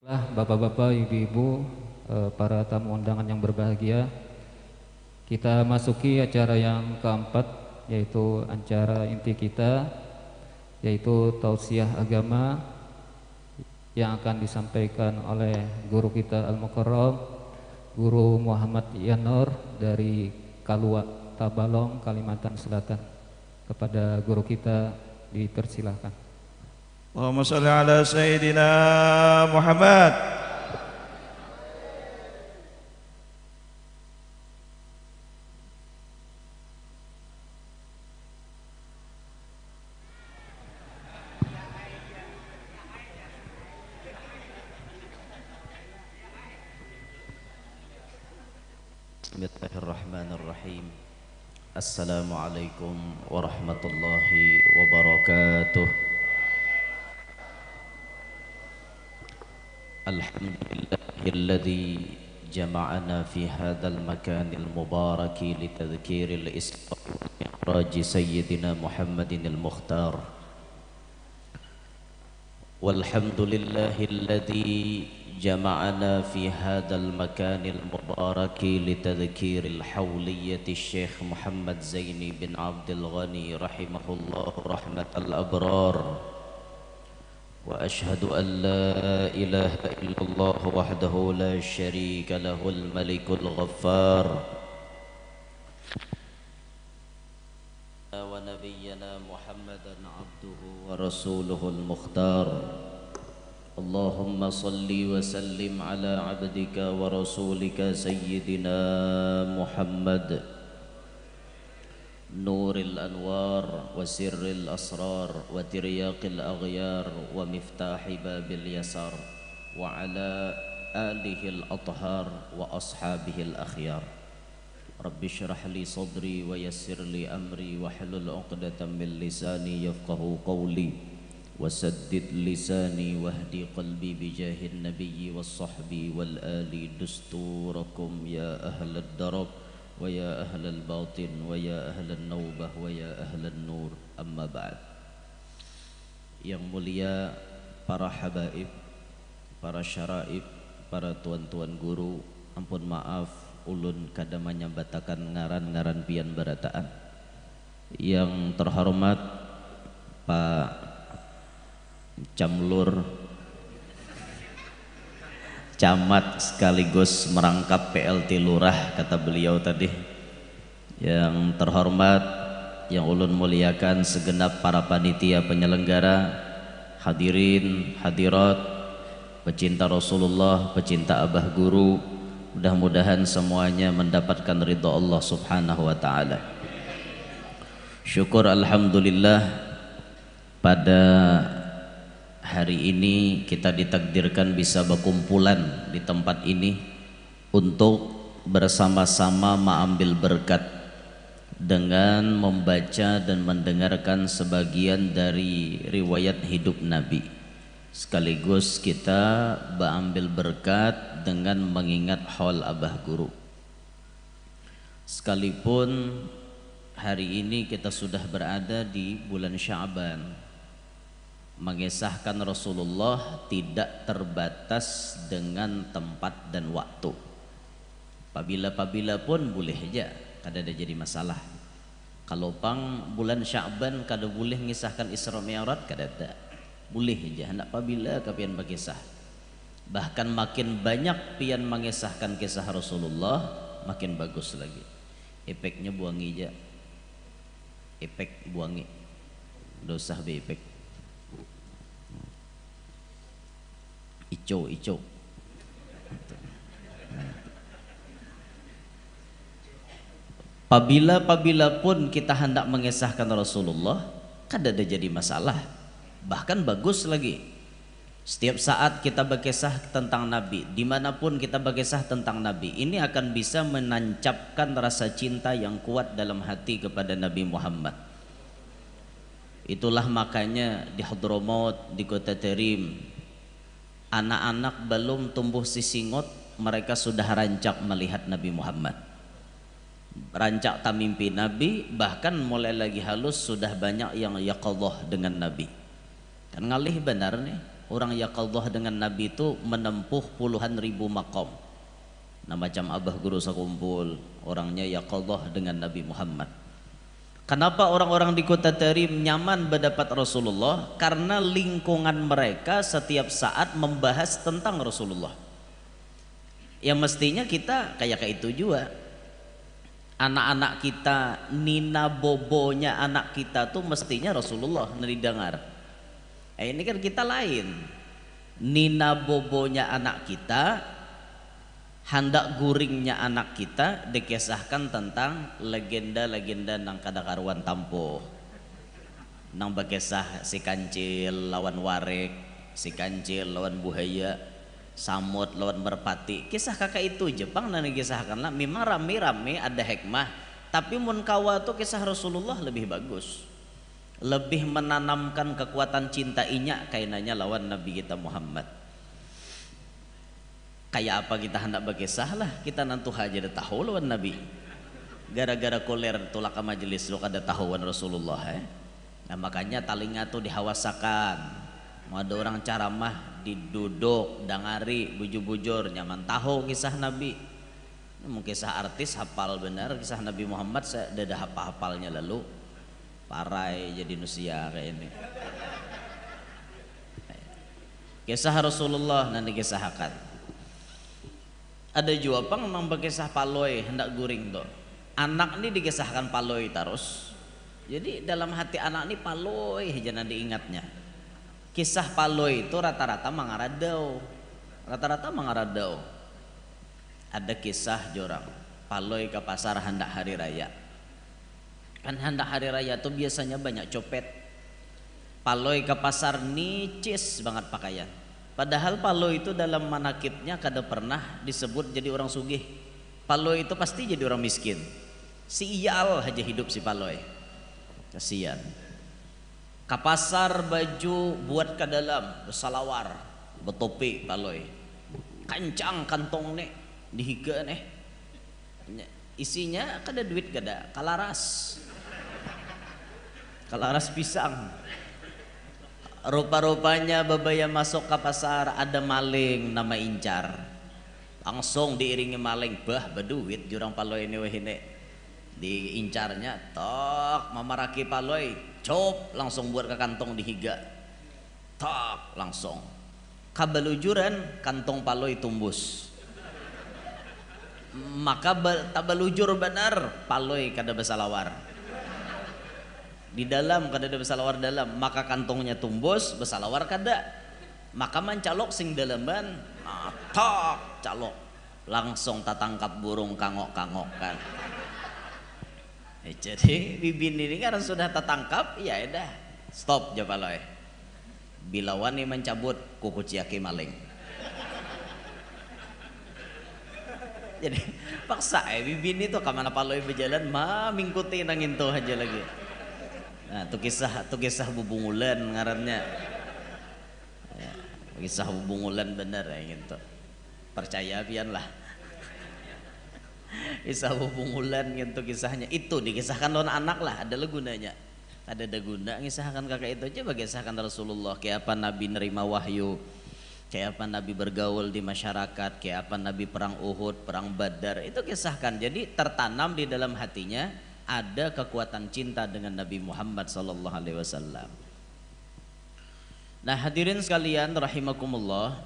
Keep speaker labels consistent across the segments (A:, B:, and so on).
A: Bapak-bapak, ibu-ibu, para tamu undangan yang berbahagia, kita masuki acara yang keempat, yaitu acara inti kita, yaitu tausiah agama yang akan disampaikan oleh guru kita Al-Mukarram, Guru Muhammad Yanur dari Kalua, Tabalong, Kalimantan Selatan. Kepada guru kita dipersilahkan.
B: Allahumma shalli ala Sayyidina Muhammad.
C: Bismillahirrahmanirrahim. Assalamualaikum warahmatullahi wabarakatuh. Alhamdulillahilladzi jama'ana fi hadzal makanil mubaraki litadhkiril isra wal mi'raj sayyidina Muhammadinil Mukhtar. Walhamdulillahilladzi جمعنا في هذا المكان المبارك لتذكير الحولية الشيخ محمد زيني بن عبد الغني رحمه الله رحمة الأبرار. وأشهد أن لا إله إلا الله وحده لا شريك له الملك الغفار. ونبينا محمدا عبده ورسوله المختار. اللهم صل وسلم على عبدك ورسولك سيدنا محمد نور الأنوار وسر الأسرار وترياق الأغيار ومفتاح باب اليسار وعلى آله الأطهار وأصحابه الأخيار. رب اشرح لي صدري ويسر لي أمري واحلل عقدة من لساني يفقه قولي وسدد لساني واهدي قلبي بجاه النبي والصحب والآل دستوركم يا أهل الدرب ويا أهل الباطن ويا أهل النوبة ويا أهل النور. أما بعد. Yang mulia para habaib, para syaraib, para tuan-tuan guru, ampun maaf ulun kada manyambatakan ngaran-ngaran pian barataan. Yang terhormat Pak Camlur Camat sekaligus merangkap PLT Lurah, kata beliau tadi. Yang terhormat, yang ulun muliakan segenap para panitia penyelenggara, hadirin, hadirat, pecinta Rasulullah, pecinta Abah Guru, mudah-mudahan semuanya mendapatkan ridha Allah Subhanahu wa taala. Syukur alhamdulillah, pada hari ini kita ditakdirkan bisa berkumpulan di tempat ini untuk bersama-sama mengambil berkat dengan membaca dan mendengarkan sebagian dari riwayat hidup Nabi, sekaligus kita mengambil berkat dengan mengingat haul Abah Guru. Sekalipun hari ini kita sudah berada di bulan Sya'ban, mengisahkan Rasulullah tidak terbatas dengan tempat dan waktu. Pabila pun boleh aja, kada ada jadi masalah. Kalau pang bulan Sya'ban kada boleh mengisahkan Isra Mi'raj, kada ada. Boleh aja, hendak pabila kapian berkisah. Bahkan makin banyak pian mengisahkan kisah Rasulullah, makin bagus lagi. Efeknya buangi aja. Efek buangi. Dosah be efek. Ico. Pabila pun kita hendak mengisahkan Rasulullah, kada ada jadi masalah, bahkan bagus lagi. Setiap saat kita berkisah tentang Nabi, dimanapun kita berkisah tentang Nabi, ini akan bisa menancapkan rasa cinta yang kuat dalam hati kepada Nabi Muhammad. Itulah makanya di Hadramaut, di Kota Tarim, anak-anak belum tumbuh sisingot, mereka sudah rancak melihat Nabi Muhammad, rancak tak mimpi Nabi, bahkan mulai lagi halus sudah banyak yang yaqadhah dengan Nabi. Kan ngalih benar nih, orang yaqadhah dengan Nabi itu menempuh puluhan ribu maqam. Nah macam abah guru sekumpul orangnya yaqadhah dengan Nabi Muhammad. Kenapa orang-orang di kota Tarim nyaman mendapat Rasulullah? Karena lingkungan mereka setiap saat membahas tentang Rasulullah. Ya mestinya kita kayak itu juga. Anak-anak kita, nina bobonya anak kita tuh mestinya Rasulullah didengar. Ini kan kita lain. Nina bobonya anak kita, hendak guringnya anak kita dikisahkan tentang legenda-legenda nang kada karuan tampuh. Nang bakisah si kancil lawan warik, si kancil lawan buaya, samut lawan merpati. Kisah kakak itu Jepang dan dikisahkan lah. Memang rame-rame ada hikmah, tapi mun kawa tuh kisah Rasulullah lebih bagus. Lebih menanamkan kekuatan cinta inya kainanya lawan Nabi kita Muhammad. Kayak apa kita hendak berkisah lah, kita nantu aja dah tahu lawan Nabi. Gara-gara koler tolak ke majelis lo kada tahuan Rasulullah Nah makanya talinga tuh dihawasakan. Mau ada orang caramah diduduk, dangari, bujur-bujur nyaman tahu kisah Nabi. Mungkin kisah artis hafal benar, kisah Nabi Muhammad saya dah hafal-hafalnya lalu. Parai jadi nusia kayak ini. Kisah Rasulullah nanti kisahkan. Ada juga pang nang berkisah paloi hendak guring tuh. Anak ini dikisahkan paloi terus. Jadi dalam hati anak ini paloi jangan diingatnya. Kisah paloi itu rata-rata mangaradau. Rata-rata mangaradau. Ada kisah jorang paloi ke pasar hendak hari raya. Kan hendak hari raya tuh biasanya banyak copet. Paloi ke pasar nicis banget pakaian. Padahal paloi itu dalam manakibnya kada pernah disebut jadi orang sugih. Paloi itu pasti jadi orang miskin. Si iyal aja hidup si paloi. Kasihan. Ke pasar baju buat ke dalam bersalawar, bertopi paloi. Kancang kantong nih dihiga nih. Isinya kada duit kada, kalaras. Kalaras pisang. Rupa-rupanya babaya masuk ke pasar ada maling nama Incar. Langsung diiringi maling, bah berduit jurang paloi ini wahine. Diincarnya, tok mamaraki paloi, cop langsung buat ke kantong dihiga. Tok langsung. Kabalujuran kantong paloi tumbus. Maka tak balujur benar paloi kada bersalawar. Di dalam kada ada bersalawar dalam, maka kantongnya tumbus, bersalawar kada. Maka mencalok sing dalaman, tok calok, langsung tatangkap burung kangok-kangokan. Jadi bibin ini kan sudah tertangkap, ya dah stop jawab bila wani mencabut kuku ciaki maling. Jadi paksa bibin itu kemana paloi berjalan, mingkuti nangin tuh aja lagi. Nah, tu kisah bubungulan ngarannya. Ya, kisah bubungulan bener ya gitu. Percaya pian lah. Kisah bubungulan gitu kisahnya. Itu dikisahkan lawan anak lah, ada gunanya. Ada guna ngisahkan kakak itu aja bagisahkan Rasulullah kayak apa Nabi nerima wahyu. Kayak apa Nabi bergaul di masyarakat, kayak apa Nabi perang Uhud, perang Badar. Itu kisahkan. Jadi tertanam di dalam hatinya ada kekuatan cinta dengan Nabi Muhammad sallallahu alaihi wasallam. Nah, hadirin sekalian rahimakumullah.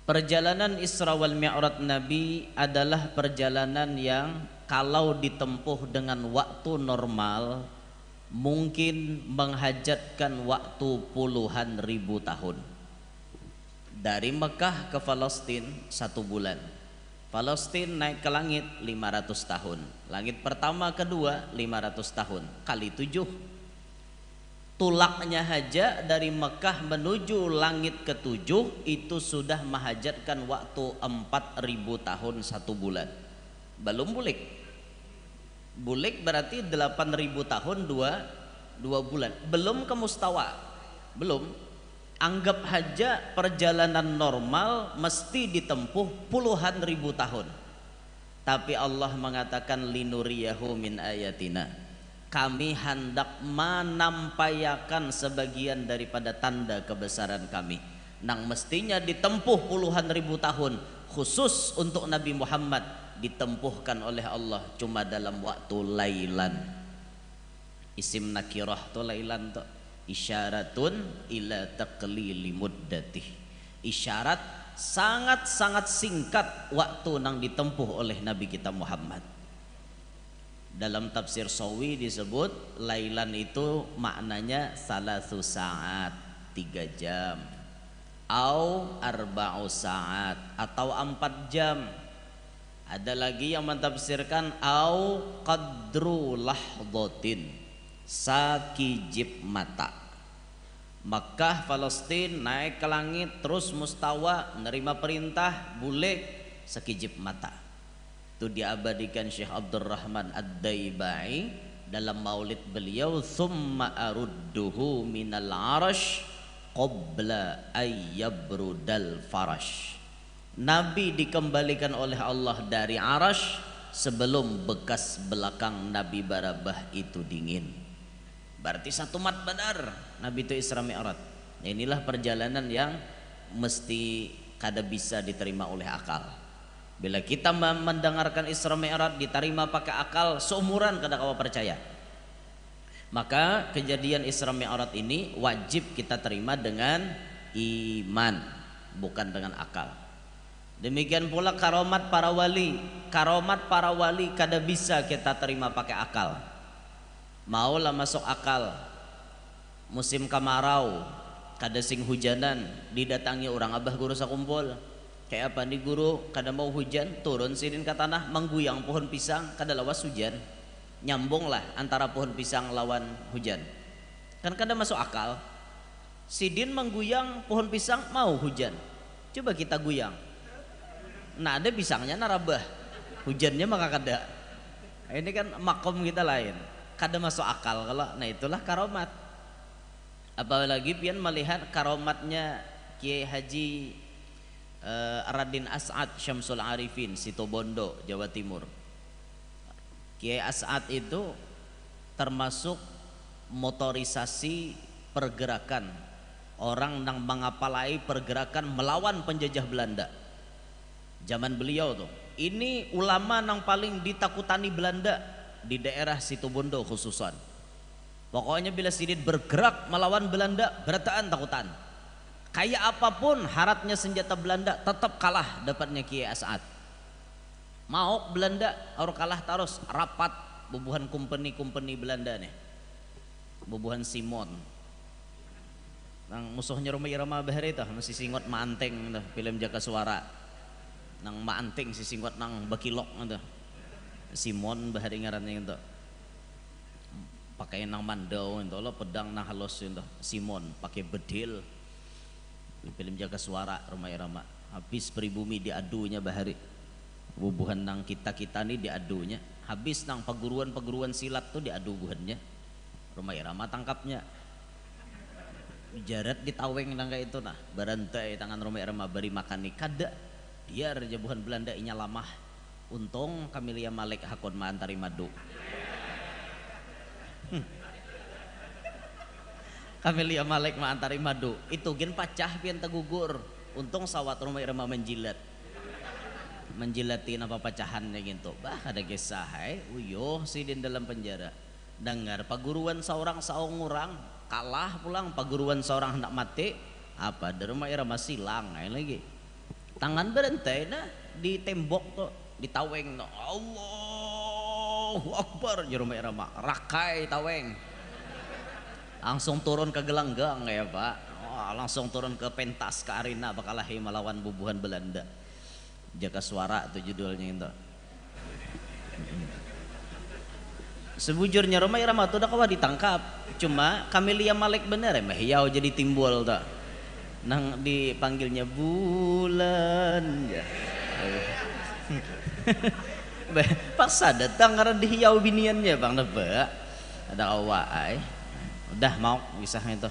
C: Perjalanan Isra wal Mi'raj Nabi adalah perjalanan yang kalau ditempuh dengan waktu normal mungkin menghajatkan waktu puluhan ribu tahun. Dari Mekah ke Palestina 1 bulan. Palestina naik ke langit 500 tahun. Langit pertama kedua 500 tahun kali 7. Tulaknya haja dari Mekah menuju langit ke-7 itu sudah menghajatkan waktu 4000 tahun 1 bulan. Belum bulik. Bulik berarti 8000 tahun 2 bulan. Belum ke mustawa. Belum. Anggap haja perjalanan normal mesti ditempuh puluhan ribu tahun. Tapi Allah mengatakan linuriyahu min ayatina. kami hendak menampayakan sebagian daripada tanda kebesaran kami nang mestinya ditempuh puluhan ribu tahun, khusus untuk Nabi Muhammad ditempuhkan oleh Allah cuma dalam waktu lailan. Isim nakirah tu lailan tu isyaratun ila taqlili muddatih, isyarat sangat-sangat singkat waktu nang ditempuh oleh Nabi kita Muhammad. Dalam tafsir Sawi disebut lailan itu maknanya salasu saat, 3 jam, au arba'u saat, atau 4 jam. Ada lagi yang mentafsirkan au qadru lahdhatin, sakijib mata. Makkah, Palestina, naik ke langit terus mustawa, menerima perintah boleh sekijib mata. Itu diabadikan Syekh Abdurrahman Ad-Daibai dalam maulid beliau, thumma arudduhu minal arash qabla ayyabrudal farash. Nabi dikembalikan oleh Allah dari arash sebelum bekas belakang Nabi Barabah itu dingin. Berarti 1 mat badar Nabi itu Isra Mi'raj. Inilah perjalanan yang mesti kada bisa diterima oleh akal. Bila kita mendengarkan Isra Mi'raj diterima pakai akal, seumuran kada kawa percaya. Maka kejadian Isra Mi'raj ini wajib kita terima dengan iman, bukan dengan akal. Demikian pula karomat para wali. Karomat para wali kada bisa kita terima pakai akal. Maulah masuk akal musim kemarau kada sing hujanan, didatangi orang abah guru sakumpul, kayak apa nih guru, kada mau hujan, turun sidin ke tanah mengguyang pohon pisang, kada lawas hujan. Nyambung lah antara pohon pisang lawan hujan, kan kada masuk akal. Sidin mengguyang pohon pisang mau hujan, coba kita guyang, nah ada pisangnya narabah, hujannya maka kada. Ini kan makom kita lain, kada masuk akal kalau, nah itulah karomat. Apalagi pian melihat karomatnya Kiai Haji Radin As'ad Syamsul Arifin Situbondo, Jawa Timur. Kiai As'ad itu termasuk motorisasi pergerakan orang yang mengapalai pergerakan melawan penjajah Belanda zaman beliau tuh. Ini ulama yang paling ditakutani Belanda di daerah Situbondo khususan. Pokoknya bila sidin bergerak melawan Belanda, berataan takutan. Kayak apapun haratnya senjata Belanda tetap kalah dapatnya Kiai As'ad. Mau Belanda orang kalah terus, rapat bubuhan company Belanda nih, bubuhan Simon. Nang musuhnya Roma Irama Bahari itu masih singot maanteng tuh, film Jaka Suara. Nang maanteng si singot nang bakilok itu. Simon Bahari ngarannya itu. Pakai nang mandau itu lo pedang nang halus itu. Simon pakai bedil. Film Jaka Suara Roma Irama. Habis pribumi diadunya Bahari. Bubuhan nang kita nih diadunya. Habis nang perguruan silat tuh diadu buhannya. Roma Irama tangkapnya. Jarat ditaweng nang kayak itu nah. Barantai tangan Roma Irama beri makan nih kada. Biar jabuhan Belanda inya lamah. Untung Kamilia Malik hakon maantari madu. Kamilia Malik maantari madu. Itu gen pacah pian tegugur. Untung sawat Roma Irama menjilat. Menjilatin apa pecahannya gitu. Bah ada kisah uyuh sidin dalam penjara. Dengar paguruan seorang saungurang kalah pulang, paguruan seorang hendak mati apa dari Roma Irama silang lagi. Tangan berantai nah di tembok tuh ditaweng no. Allahu Akbar di Roma Irama rakai taweng. Langsung turun ke gelanggang ya Pak. Langsung turun ke pentas ke arena bakalahi melawan bubuhan Belanda. Jaka Suara itu judulnya itu. Sebujurnya Roma Irama tuh udah kawa ditangkap. Cuma Kamilia Malik bener ya hiau jadi timbul tuh. Nang dipanggilnya bulan ya. Paksa datang karena dihiau biniannya Bang Neba. Ada awai. Udah mau kisahnya itu.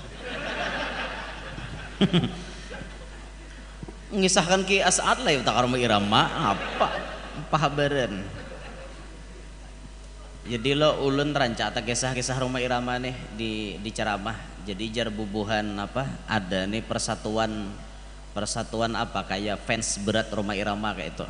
C: Ngisahkan Ki As'ad lah ya Roma Irama apa habaran. Jadi lo ulun rancak tak kisah-kisah Rhoma Irama nih di ceramah. Jadi jar bubuhan apa ada nih persatuan apa kayak fans berat Rhoma Irama kayak itu.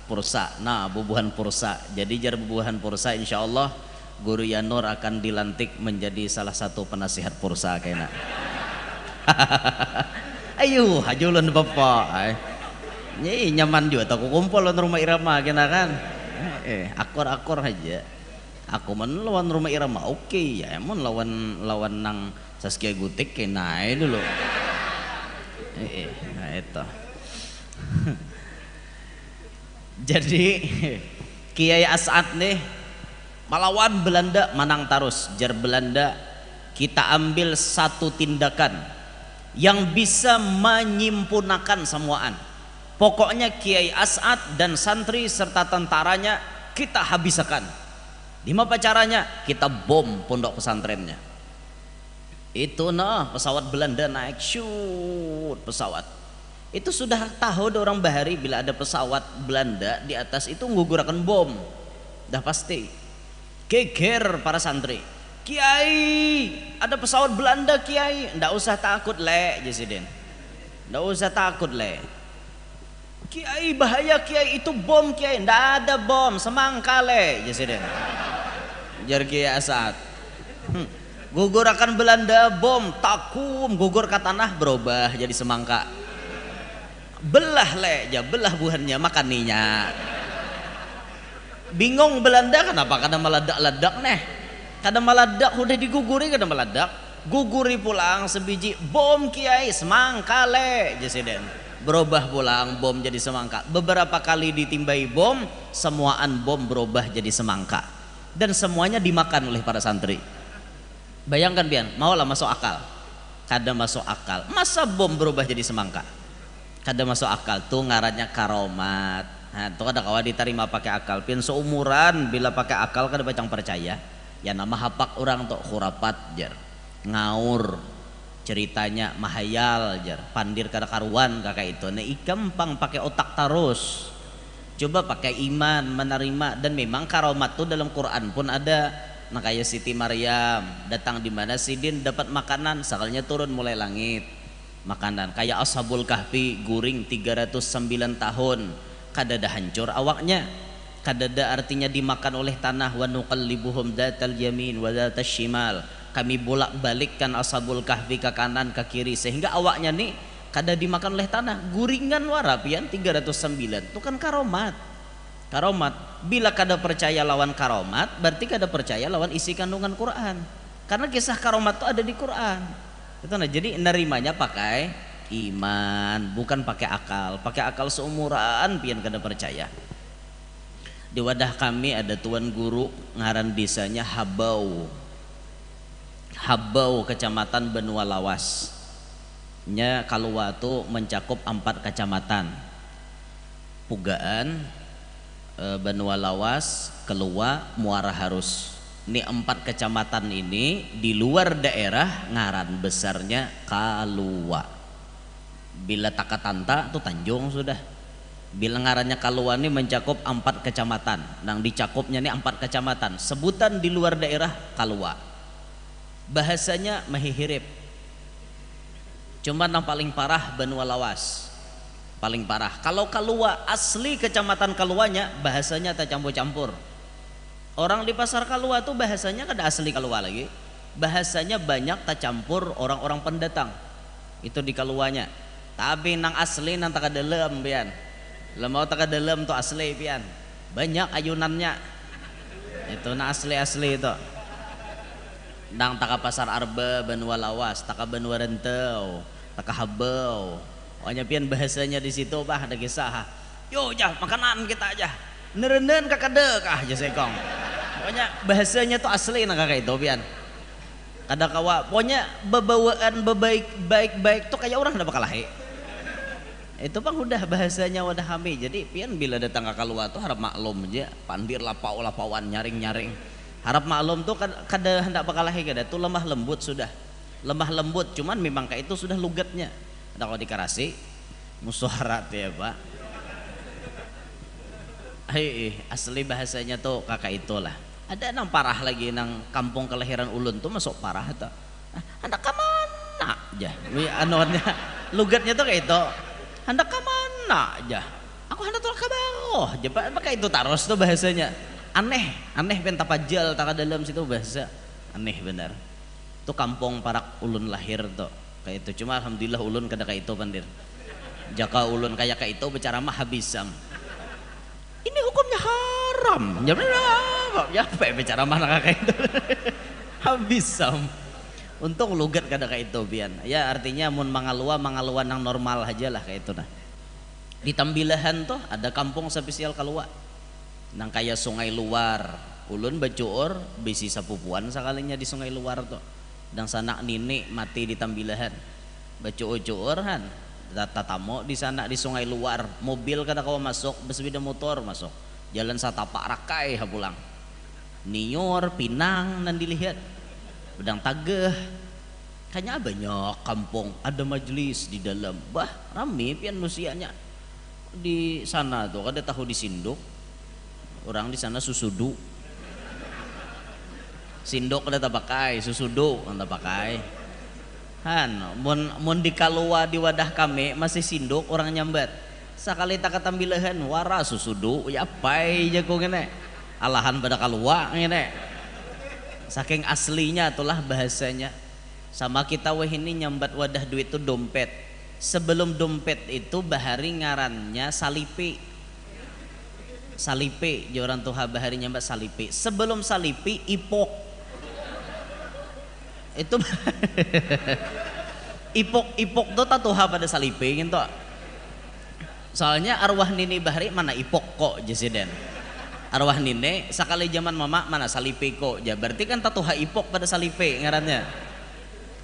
C: Pursa. Nah, bubuhan pursa. Jadi jar bubuhan pursa insya Allah Guru Yanur akan dilantik menjadi salah satu penasihat pursa kayaknya. Ayo, hajulun bapak. Nyi nyaman juga tak kumpul lawan Rhoma Irama kena kan. Akor-akor aja. Aku men lawan Rhoma Irama oke ya, emang lawan nang Saskia Gutik kena dulu. Nah itu. Jadi Kiai As'ad nih melawan Belanda menang tarus. Jar Belanda kita ambil satu tindakan yang bisa menyempurnakan semuaan. Pokoknya Kiai As'ad dan santri serta tentaranya kita habiskan. Gimana caranya? Kita bom pondok pesantrennya. Itu pesawat Belanda naik shoot pesawat. Itu sudah tahu orang bahari bila ada pesawat Belanda di atas itu ngugurakan bom. Dah pasti. Geger para santri. Kiai, ada pesawat Belanda Kiai. Ndak usah takut le, Jesiden. Ndak usah takut le. Kiai bahaya Kiai, itu bom Kiai. Ndak ada bom, semangka le, Jesiden. Jar Kiai As'ad. Gugur akan Belanda bom, takum, gugur ke tanah berubah jadi semangka. Belah le, ya belah buahnya makan minyak. Bingung Belanda kenapa? Karena meledak-ledak nih. Kadang meledak udah diguguri, kadang meledak. Guguri pulang sebiji bom Kiai semangka le, Jesiden. Berubah pulang bom jadi semangka. Beberapa kali ditimbai bom, semuaan bom berubah jadi semangka. Dan semuanya dimakan oleh para santri. Bayangkan pian, maulah masuk akal. Kadang masuk akal. Masa bom berubah jadi semangka? Kadang masuk akal tuh ngarannya karomat. Nah, itu ada kawan diterima pakai akal. Pian seumuran bila pakai akal kan bacang percaya. Ya nama hapak orang tuh khurapat jar. Ngaur ceritanya mahayal jar. Pandir kada karuan kakak itu. Nah gampang pakai otak terus. Coba pakai iman menerima dan memang karomat tuh dalam Quran pun ada. Nah kayak Siti Maryam datang di mana Sidin dapat makanan sakalnya turun mulai langit. Makanan kayak Ashabul Kahfi guring 309 tahun. Kadada hancur awaknya, kadada artinya dimakan oleh tanah. Wa nuqallibuhum dzatal yamin wa dzatal shimal. Kami bolak-balikkan Ashabul Kahfi ke kanan ke kiri sehingga awaknya nih kada dimakan oleh tanah. Guringan warapian 309 itu kan karomat. Karomat. Bila kada percaya lawan karomat, berarti kada percaya lawan isi kandungan Quran. Karena kisah karomat itu ada di Quran. Itu nah, jadi nerimanya pakai iman, bukan pakai akal. Pakai akal seumuran pian kada percaya. Di wadah kami ada tuan guru ngaran desanya Habau. Habau kecamatan Benua Lawas. Nya Kalua tu mencakup 4 kecamatan. Pugaan, Benua Lawas, Kelua, Muara Harus. Ini 4 kecamatan ini di luar daerah ngaran besarnya Kalua. Bila Takatanta itu Tanjung sudah. Bila ngarannya Kalua ini mencakup 4 kecamatan. Nang dicakupnya ini 4 kecamatan. Sebutan di luar daerah Kalua. Bahasanya mahihirip. Cuma yang paling parah Benua Lawas. Paling parah. Kalau Kalua asli kecamatan Kaluanya bahasanya tak campur-campur. Orang di pasar Kalua tuh bahasanya kada asli Kalua lagi. Bahasanya banyak tak campur orang-orang pendatang. Itu di Kaluanya. Tapi nang asli nang tak dalam pian. Lemau tak dalam tuh asli pian. Banyak ayunannya. Itu nang asli-asli itu. Nang taka pasar Arba Benua Lawas, taka Benua Rentau, taka Habau. Pokoknya pian bahasanya di situ bah ada kisah. Yo jah makanan kita aja. Nerenen kakadek aja sekong. Pokoknya bahasanya tuh asli nang kakak itu pian. Kada kawa, pokoknya bebawaan baik-baik tuh kayak orang udah bakal lahir. Itu bang udah bahasanya wadah kami. Jadi pian bila datang ke Kalua tuh harap maklum aja. Pandir lapau-lapauan nyaring-nyaring. Harap maklum tuh kada hendak bakal lahir kada. Tuh lemah lembut sudah. Lemah lembut. Cuman memang kayak itu sudah lugatnya. Ada kalau dikarasi musuharat ya pak. Asli bahasanya tuh kakak itulah. Ada nang parah lagi nang kampung kelahiran ulun tuh masuk parah tuh. Hendak ke mana aja. Anunya lugatnya tuh kayak itu. Hendak ke mana aja. Aku hendak tuh ke bawah. Jepat pakai itu taros tuh bahasanya. Aneh pentapajal tak dalam situ bahasa. Aneh benar. Itu kampung parak ulun lahir tuh. Kayak itu. Cuma alhamdulillah ulun kada kayak itu pandir. Jaka ulun kayak itu bicara mah habisam. Ini hukumnya haram. Ya bicara mana kayak itu. Habisam. Untung lugat kada kayak itu pian. Ya artinya mun mangaluan yang normal aja lah kayak itu nah. Di Tambilahan tuh ada kampung spesial kalua. Nang kaya sungai luar. Ulun bacuor bisi sapupuan sekalinya di sungai luar tuh. Dan sanak nini mati di Tambilahan. Bacuor han. Tatamo di sana di sungai luar. Mobil kada kawa masuk, bersepeda motor masuk. Jalan satapak rakai ha pulang. Nior, Pinang nan dilihat. Bedang Tagah. Kayaknya banyak kampung, ada majelis di dalam. Bah, rame pian manusianya. Di sana tuh kada tahu di Sindok. Orang di sana susudu. Sindok kada tapakai, susudu kada pakai. Han, mun di kalua di wadah kami masih Sindok orang nyambat. Sakali tak Tambilahan wara susudu ya pai jago ngene. Alahan pada kalua ngene. Saking aslinya itulah bahasanya. Sama kita weh ini nyambat wadah duit itu dompet. Sebelum dompet itu bahari ngarannya salipi. Salipi, orang tuha bahari nyambat salipi. Sebelum salipi ipok. Itu ipok tuh tatuha pada salipi gitu. Soalnya arwah nini bahari mana ipok kok jesiden. Arwah nini sekali zaman mama mana salipi kok. Ya berarti kan tatuha ipok pada salipi ngarannya.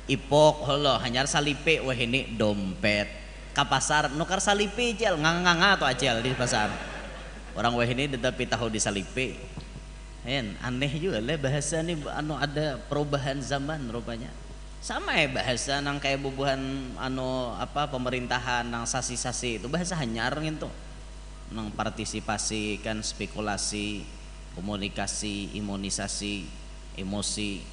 C: Ipok holo hanyar salipi wah ini dompet. Ka pasar nukar salipi jel nganga atau acel di pasar. Orang wah ini tetapi tahu di salipi. Aneh juga lah bahasa ini anu ada perubahan zaman rupanya. Sama ya bahasa nang kayak bubuhan anu apa pemerintahan nang sasi-sasi itu bahasa hanyar gitu. Nang partisipasi kan spekulasi, komunikasi, imunisasi, emosi.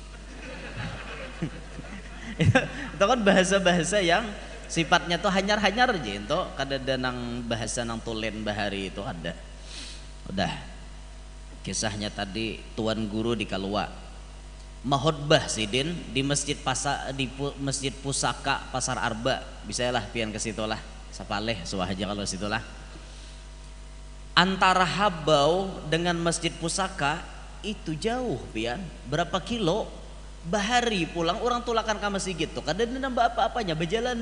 C: Itu kan bahasa-bahasa yang sifatnya tuh hanyar-hanyar aja itu kadada nang bahasa nang tulen bahari itu ada. Udah. Kisahnya tadi tuan guru di Kalua mahotbah sidin di masjid masjid pusaka Pasar Arba bisa lah pian ke situlah sapaleh suah aja kalau situlah antara Habau dengan masjid pusaka itu jauh pian berapa kilo bahari pulang orang tulakan ke masjid gitu kada nambah apa-apanya berjalan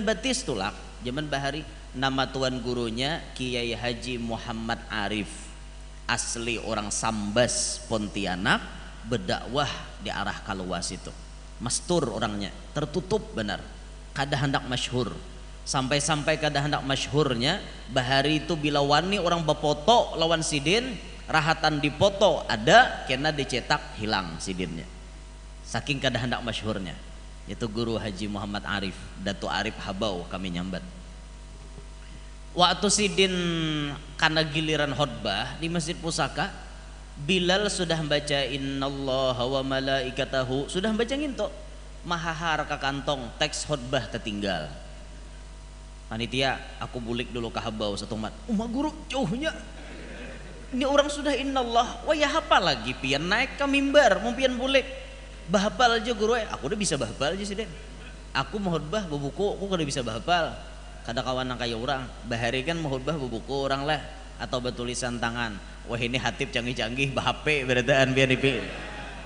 C: batis tulak zaman bahari nama tuan gurunya Kiai Haji Muhammad Arif asli orang Sambas Pontianak berdakwah di arah Kaluas itu mastur orangnya tertutup benar kada hendak masyhur sampai kada hendak masyhurnya bahari itu bila wani orang bapoto lawan sidin rahatan dipoto ada kena dicetak hilang sidinnya saking kada hendak masyhurnya itu guru Haji Muhammad Arif Datu Arif Habau kami nyambat. Waktu sidin karena giliran khutbah di masjid pusaka Bilal sudah baca innallaha wa malaikatahu sudah baca nginto mahahar ke kantong teks khutbah tertinggal panitia aku bulik dulu ke Habau satu mat guru jauhnya ini orang sudah innallah wah ya hafal lagi pian naik ke mimbar mau pian bulik bahapal aja guru aku udah bisa bahapal aja sidin aku mau khutbah buku aku udah bisa bahapal kada kawan nang kaya orang bahari kan mahutbah buku orang lah atau bertulisan tangan wah ini hatib canggih-canggih bahp beradaan biar dipi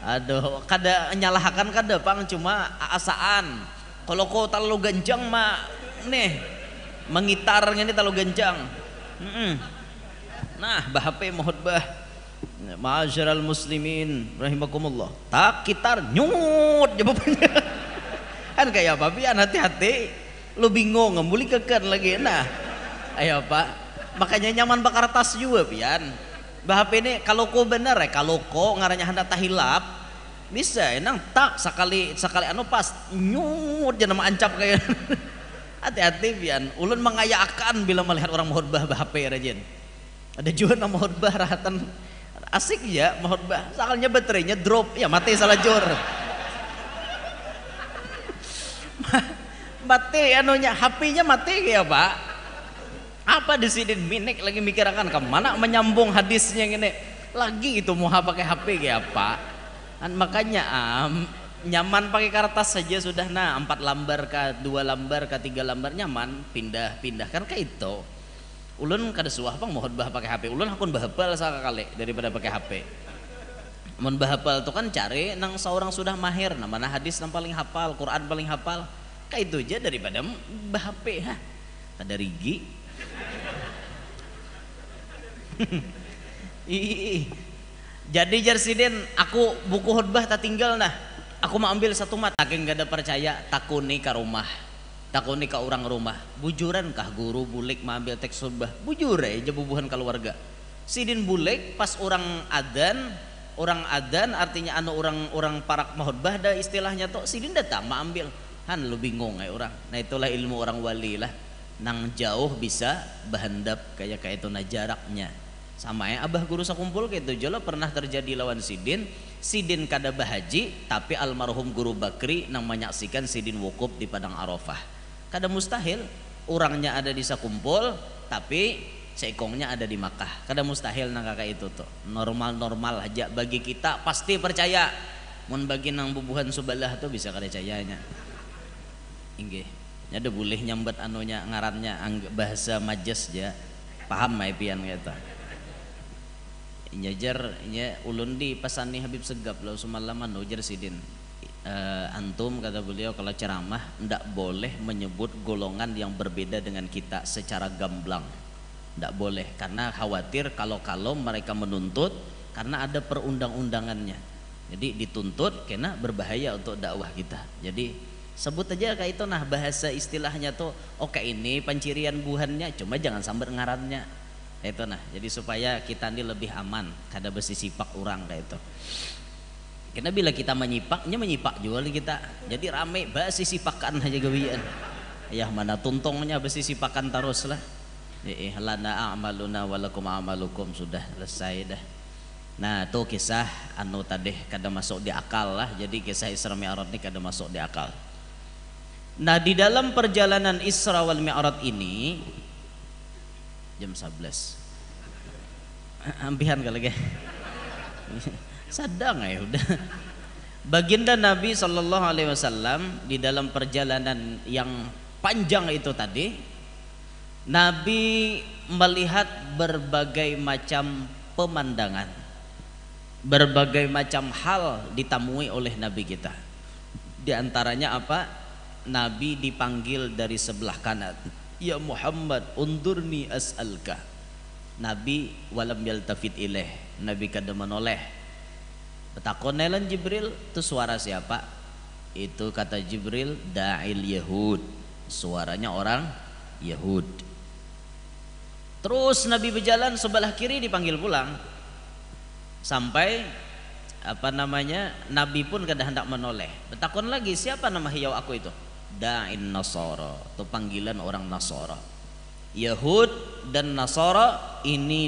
C: aduh kada nyalahkan kada pang cuma asaan kalau kau terlalu gancang mah nih mengitar ini terlalu gancang nah bahp mahutbah ma'asyiral muslimin rahimakumullah tak kitar nyut jawabannya kan kayak apa pian hati-hati lu bingung ngembuli keken lagi nah ayo pak makanya nyaman bakar tas juga pian bahap ini kalau kau bener kalau kau ngaranya hendak tahilap bisa enang tak sekali anu pas nyut jangan ancap kayak hati-hati pian ulun mengayakan bila melihat orang khutbah bahap rajin Ada juga nama khutbah rahatan asik ya mau khutbah, soalnya baterainya drop ya mati salah jor. Mati anunya HP-nya mati ya Pak. Apa di sini minik lagi mikirkan kemana menyambung hadisnya gini. Lagi itu mau pakai HP ya Pak. Makanya nyaman pakai kertas saja sudah 4 lembar kah 2 lembar kah 3 lembar nyaman pindah kan kayak itu. Ulun kada suah pang mau khutbah pakai HP. Ulun hakun bahapal sekali daripada pakai HP. Mun bahapal itu kan cari nang seorang sudah mahir, nah mana hadis nang paling hafal, Quran paling hafal. Kayak itu aja daripada bahap ha. Kada rigi. Jadi Jarsiden aku buku khutbah tak tinggal nah. Aku mau ambil satu mata saking gak ada percaya takuni ke rumah. Takuni ke orang rumah. Bujuran kah guru bulik mau ambil teks khutbah. Bujur aja bubuhan keluarga. Sidin bulik pas orang adan artinya orang parak mahutbah dah istilahnya tuh sidin datang mau ambil. Han lu bingung orang. Nah itulah ilmu orang wali lah. Nang jauh bisa bahandap kayak itu nah jaraknya. Sama ya abah guru sakumpul kayak itu jolo pernah terjadi lawan sidin kada bahaji tapi almarhum guru Bakri nang menyaksikan sidin wukuf di padang Arafah. Kada mustahil orangnya ada di sakumpul tapi seikongnya ada di Makkah. Kada mustahil nang kakak itu tuh normal aja bagi kita pasti percaya. Mun bagi nang bubuhan subalah tuh bisa kada percayanya. Inggih. Ada boleh nyambat anunya ngarannya bahasa majas aja paham mai pian kata. Nyajar nya ulun di pasani Habib Segap lalu semalaman ujar sidin antum kata beliau kalau ceramah ndak boleh menyebut golongan yang berbeda dengan kita secara gamblang, ndak boleh karena khawatir kalau mereka menuntut karena ada perundang-undangannya, jadi dituntut kena berbahaya untuk dakwah kita. Jadi sebut aja kayak itu nah bahasa istilahnya tuh oke ini pencirian buhannya cuma jangan sambar ngarannya. Itu nah jadi supaya kita ini lebih aman kada besi sipak orang kayak itu. Karena bila kita menyipak juga kita jadi rame besi sipakan aja gawian ya mana tuntungnya besi sipakan terus lah. Lana a'maluna walakum a'malukum sudah selesai dah. Nah tuh kisah anu tadi kada masuk di akal lah. Jadi kisah Isra Mi'raj ini kada masuk di akal. Nah di dalam perjalanan Isra wal Mi'raj ini jam 11 ampihan kali ya sadang ya udah. Baginda Nabi Sallallahu Alaihi Wasallam di dalam perjalanan yang panjang itu tadi Nabi melihat berbagai macam pemandangan, berbagai macam hal ditemui oleh Nabi kita. Di antaranya apa? Nabi dipanggil dari sebelah kanan. Ya Muhammad undurni as'alka. Nabi walam yaltafit ilaih. Nabi kada menoleh. Betakon nelan Jibril, itu suara siapa? Itu kata Jibril da'il Yahud. Suaranya orang Yahud. Terus Nabi berjalan sebelah kiri dipanggil pulang. Sampai Nabi pun kada hendak menoleh. Betakon lagi siapa nama hiau aku itu? Da'in Nasara, itu panggilan orang Nasara. Yahud dan Nasara ini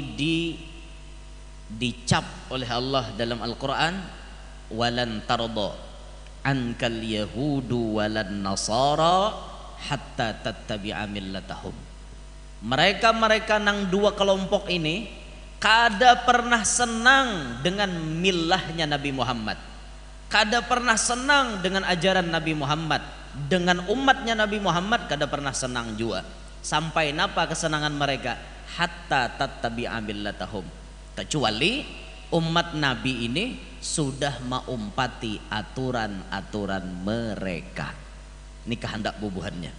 C: dicap oleh Allah dalam Al-Quran walan tarda ankal yahudu walan nasara hatta tattabi'a millatahum. Mereka nang dua kelompok ini kada pernah senang dengan millahnya Nabi Muhammad, kada pernah senang dengan ajaran Nabi Muhammad, dengan umatnya Nabi Muhammad kada pernah senang juga. Sampai napa kesenangan mereka? Hatta tattabi'a millatahum, kecuali umat Nabi ini sudah maumpati aturan-aturan mereka. Ini kehendak bubuhannya.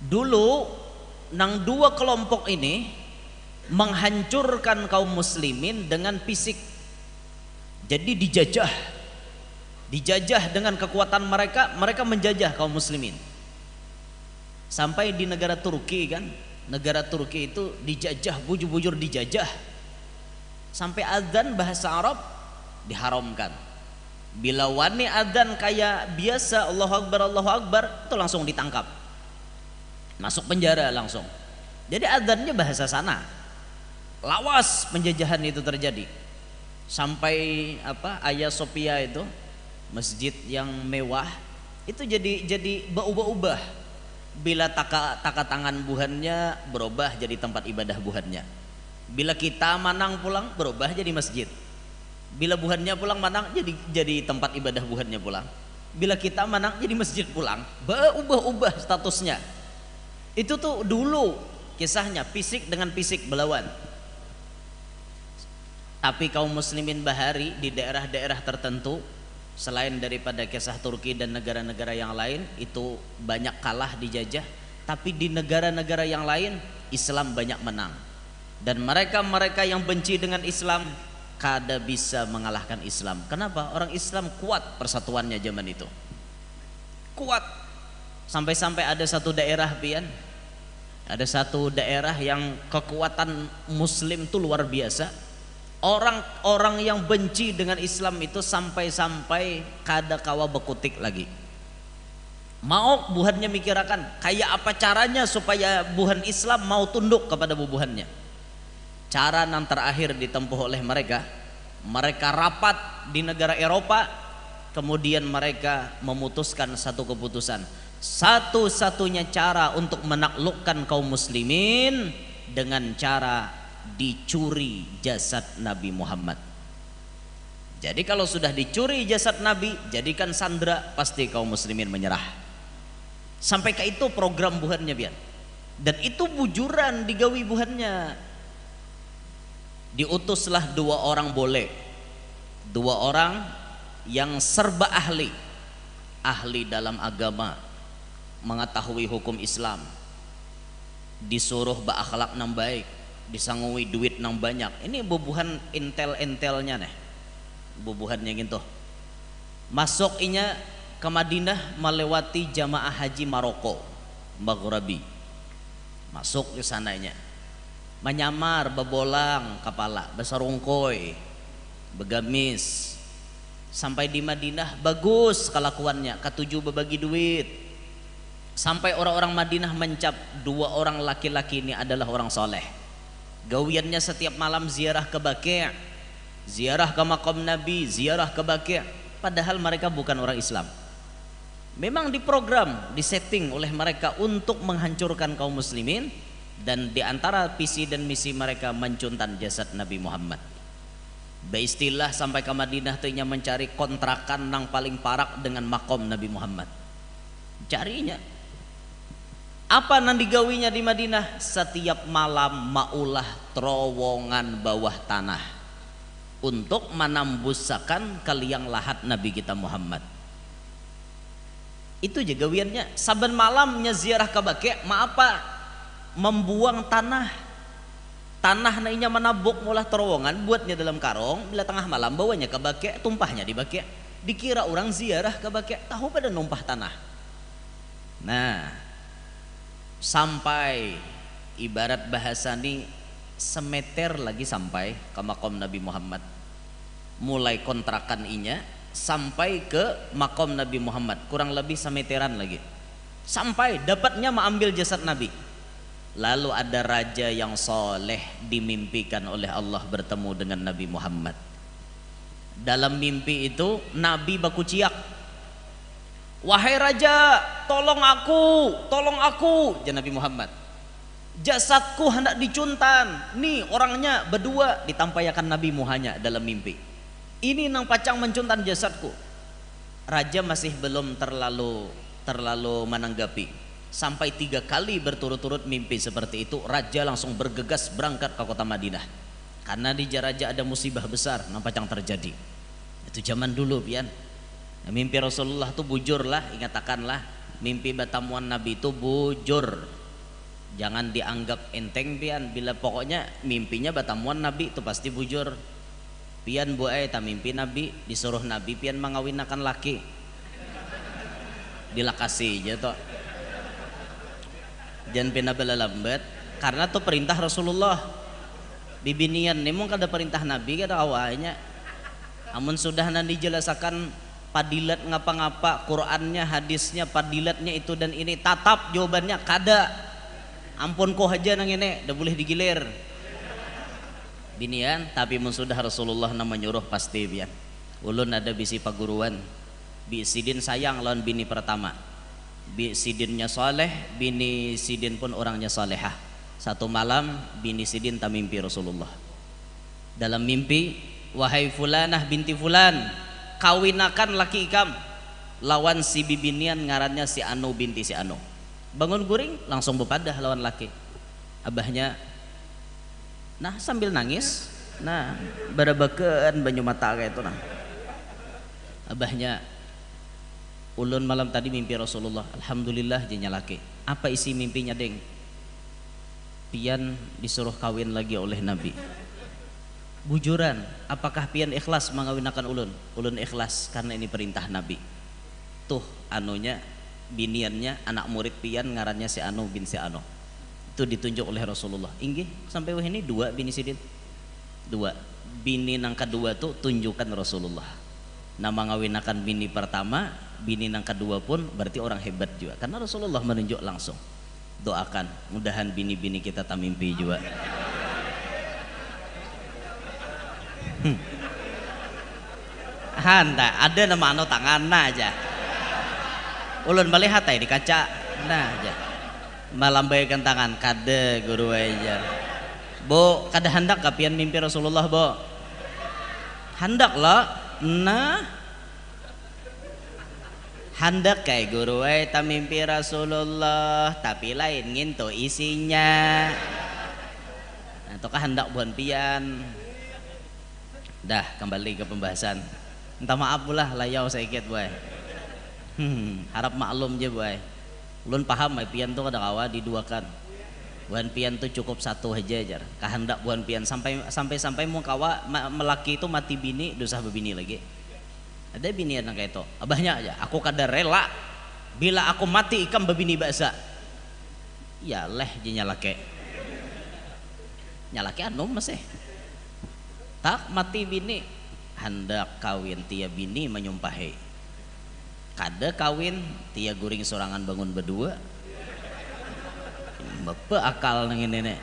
C: Dulu nang dua kelompok ini menghancurkan kaum muslimin dengan fisik. Jadi dijajah dengan kekuatan mereka menjajah kaum muslimin. Sampai di negara Turki kan, negara Turki itu dijajah, bujur-bujur dijajah. Sampai adzan bahasa Arab diharamkan. Bila wani adzan kayak biasa Allahu Akbar itu langsung ditangkap, masuk penjara langsung. Jadi adzannya bahasa sana, Lawas penjajahan itu terjadi. Sampai Hagia Sophia itu masjid yang mewah itu jadi berubah-ubah. Bila taka tangan buhannya berubah jadi tempat ibadah buhannya. Bila kita manang pulang berubah jadi masjid. Bila buhannya pulang manang jadi tempat ibadah buhannya pulang. Bila kita manang jadi masjid pulang. Berubah-ubah statusnya. Itu tuh dulu kisahnya, fisik dengan fisik berlawan. Tapi kaum muslimin Bahari di daerah-daerah tertentu selain daripada kisah Turki dan negara-negara yang lain itu banyak kalah dijajah, tapi di negara-negara yang lain Islam banyak menang. Dan mereka-mereka yang benci dengan Islam kada bisa mengalahkan Islam. Kenapa? Orang Islam kuat persatuannya zaman itu. Kuat. Sampai-sampai ada satu daerah pian, ada satu daerah yang kekuatan muslim itu luar biasa. Orang-orang yang benci dengan Islam itu sampai-sampai kada kawa bekutik lagi. Mau buhannya mikirakan kayak apa caranya supaya buhan Islam mau tunduk kepada bubuhannya. Cara yang terakhir ditempuh oleh mereka rapat di negara Eropa, kemudian mereka memutuskan satu keputusan. Satu-satunya cara untuk menaklukkan kaum muslimin dengan cara dicuri jasad Nabi Muhammad. Jadi kalau sudah dicuri jasad Nabi, jadikan sandera, pasti kaum muslimin menyerah. Sampai ke itu program buhannya biar. Dan itu bujuran digawi buhannya. Diutuslah 2 orang boleh, 2 orang yang serba ahli dalam agama, mengetahui hukum Islam, disuruh berakhlak nang baik, disangui duit nang banyak. Ini bubuhan intel-intelnya nih, bubuhannya gitu. Masuk inya ke Madinah melewati jamaah haji Maroko, Maghrabi. Masuk ke sananya, menyamar, bebolang kepala, besarungkoi, begamis. Sampai di Madinah bagus kelakuannya, ketujuh berbagi duit. Sampai orang-orang Madinah mencap 2 orang laki-laki ini adalah orang soleh. Gawiannya setiap malam ziarah ke Baqi', ziarah ke makam Nabi, ziarah ke Baqi'. Padahal mereka bukan orang Islam. Memang diprogram, disetting oleh mereka untuk menghancurkan kaum muslimin. Dan diantara visi dan misi mereka mencuntan jasad Nabi Muhammad. Baistilah sampai ke Madinah tuhnya mencari kontrakan yang paling parak dengan makam Nabi Muhammad. Carinya. Apa yang digawinya di Madinah? Setiap malam maulah terowongan bawah tanah untuk menambusakan ke liang lahat Nabi kita Muhammad. Itu aja gawiannya. Saben malamnya ziarah ke Baqi', membuang tanah nainya menabuk mulah terowongan, buatnya dalam karung. Bila tengah malam bawanya ke Baqi', tumpahnya di Baqi'. Dikira orang ziarah ke Baqi', tahu pada numpah tanah. Nah, sampai ibarat bahasa ini semeter lagi sampai ke makam Nabi Muhammad. Mulai kontrakan inya sampai ke makam Nabi Muhammad kurang lebih semeteran lagi. Sampai dapatnya mengambil jasad Nabi. Lalu ada raja yang soleh dimimpikan oleh Allah bertemu dengan Nabi Muhammad. Dalam mimpi itu Nabi baku ciak, "Wahai raja, tolong aku," ya Nabi Muhammad. "Jasadku hendak dicuntan. Nih orangnya berdua," ditampayakan Nabi muhanya dalam mimpi. "Ini nang pacang mencuntan jasadku." Raja masih belum terlalu menanggapi. Sampai 3 kali berturut-turut mimpi seperti itu, raja langsung bergegas berangkat ke kota Madinah. Karena di raja ada musibah besar nang pacang terjadi. Itu zaman dulu pian. Mimpi Rasulullah itu bujur lah, ingatakanlah mimpi batamuan Nabi itu bujur. Jangan dianggap enteng pian, bila pokoknya mimpinya batamuan Nabi itu pasti bujur. Pian buai ta mimpi Nabi, disuruh Nabi pian mengawinakan laki. Dilakasi aja toh. Jangan pina lambat, karena itu perintah Rasulullah. Bibinian nemong kada perintah Nabi kada awalnya. Amun sudah nanti jelasakan padilat ngapa-ngapa, Qurannya, hadisnya, padilatnya itu dan ini, tatap jawabannya kada. Ampun kau aja nang ini, dah boleh digilir. binian tapi mun sudah Rasulullah nama nyuruh pasti pian. Ulun ada bisi paguruan, bi sidin sayang lawan bini pertama, bi sidinnya soleh, bini sidin pun orangnya solehah. Satu malam bini sidin tak mimpi Rasulullah. Dalam mimpi, wahai fulanah binti fulan, kawinakan laki ikam lawan si bibinian ngarannya si Anu binti si Anu. Bangun guring langsung bepadah lawan laki. Abahnya nah sambil nangis, nah barabakeun banyu mata kayak itu nah. Abahnya, ulun malam tadi mimpi Rasulullah. Alhamdulillah jenya laki. Apa isi mimpinya deng? Pian disuruh kawin lagi oleh Nabi. Bujuran, apakah pian ikhlas mengawinakan ulun? Ulun ikhlas karena ini perintah Nabi. Tuh anunya, biniannya anak murid pian ngarannya si Anu bin si Anu. Itu ditunjuk oleh Rasulullah. Inggih sampai wah ini dua bini sidin. Dua. Bini nang kedua tuh tunjukkan Rasulullah. Nama ngawinakan bini pertama, bini nang kedua pun berarti orang hebat juga karena Rasulullah menunjuk langsung. Doakan mudahan bini-bini kita tak mimpi juga. Handa ada nama anu tangan aja. Ulun melihat di kaca nah aja. Melambaikan tangan kade guru aja. Bo kada hendak kapian mimpi Rasulullah bo. Hendak lah. Nah hendak kayak guru tak mimpi Rasulullah tapi lain nginto isinya. Nah itu hendak buan pian. Dah kembali ke pembahasan. Entah maaf pula layau sedikit boy. Harap maklum je boy. Ulun paham pian tuh kada kawa diduakan. Buan pian tuh cukup satu aja jar. Kehendak buan pian sampai mau kawa melaki itu mati bini dosa bebini lagi. Ada bini yang kayak itu. Abahnya aja. Aku kada rela bila aku mati ikam bebini baksa. Ya leh je nyalake. Nyalake anu masih. Tak mati bini hendak kawin tia bini menyumpahi. Kada kawin tia guring sorangan bangun berdua. Bapak akal nang ini nek.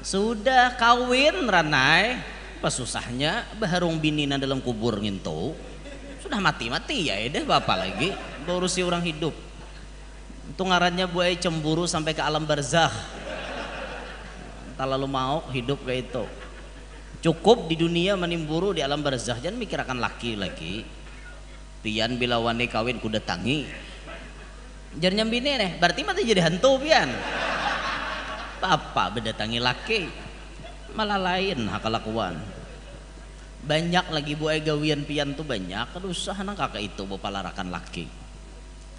C: Sudah kawin ranai, pas susahnya baharung bini na dalam kubur nginto. Sudah mati-mati ya deh bapak lagi berurusi orang hidup. Itu ngarannya buai cemburu sampai ke alam barzakh. Tak lalu mau hidup kayak itu. Cukup di dunia menimburu di alam barzakh, jangan mikir akan laki lagi. Pian bila wani kawin kuda tangi. Jangan nyambini nih, berarti mati jadi hantu pian. Apa berdatangi laki malah lain hakalakuan. Banyak lagi buai gawian pian tuh banyak. Aduh usah nang kakak itu bopalarakan laki.